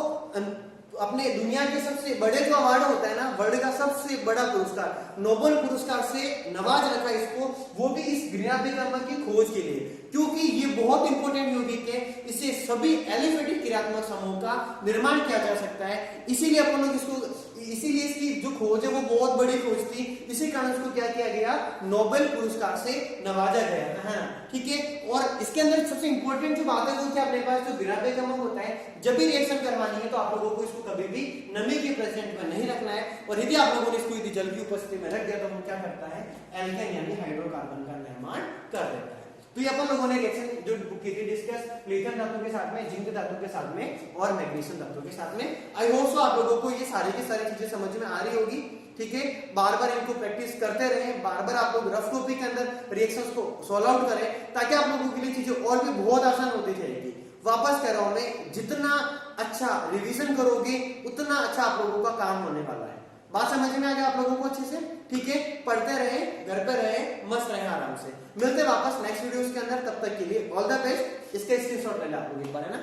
अपने दुनिया के सबसे बड़े जो अवार्ड होता है ना, वर्ल्ड का सबसे बड़ा पुरस्कार नोबेल पुरस्कार से नवाज रखा इसको, वो भी इस ग्रीनाभिकर्मक की खोज के लिए, क्योंकि ये बहुत इंपॉर्टेंट यौगिक है, इससे सभी एलिफेटिक क्रियात्मक समूह का निर्माण किया जा सकता है। इसीलिए अपन लोग इसको, इसीलिए इसकी जो खोज है वो बहुत बड़ी खोज थी, इसी कारण इसको क्या किया गया, नोबेल पुरस्कार से नवाजा गया है ना, ठीक है। और इसके अंदर सबसे इंपॉर्टेंट जो बात है वो क्या, अपने पास जो ग्रीनाभिकर्मक होता है जब भी रिएक्शन करवानी है तो आप लोगों को इसको कभी भी नमी के प्रेजेंट में नहीं रखना है, और यदि आप लोगों ने इसको यदि जल की उपस्थिति में रख दिया तो वो क्या करता है, एल्केन यानी हाइड्रोकार्बन का निर्माण कर देता है। तो ये अपन लोगों ने रिएक्शन जो की थी डिस्कस प्लेटन धातु के साथ में, जिंक धातु के साथ में और मैग्नीशियम धातु के साथ में। आई होप सो आप लोगों को ये सारी की सारी चीजें समझ में आ रही होगी, ठीक है। बार बार इनको प्रैक्टिस करते रहे, बार बार आप लोग रफ कॉपी के अंदर रिएक्शंस को सॉल्व आउट करें, ताकि आप लोगों के लिए चीजें और भी बहुत आसान होती जाएगी। वापस कह रहा हूं मैं, जितना अच्छा रिवीजन करोगे उतना अच्छा आप लोगों का काम होने वाला है। बात समझ में आ गया आप लोगों को अच्छे से, ठीक है। पढ़ते रहे, घर पे रहे, मस्त रहे आराम से। मिलते वापस नेक्स्ट वीडियोस के अंदर, तब तक के लिए ऑल द बेस्ट। इसका स्क्रीनशॉट ले ले आप लोग एक बार, है ना।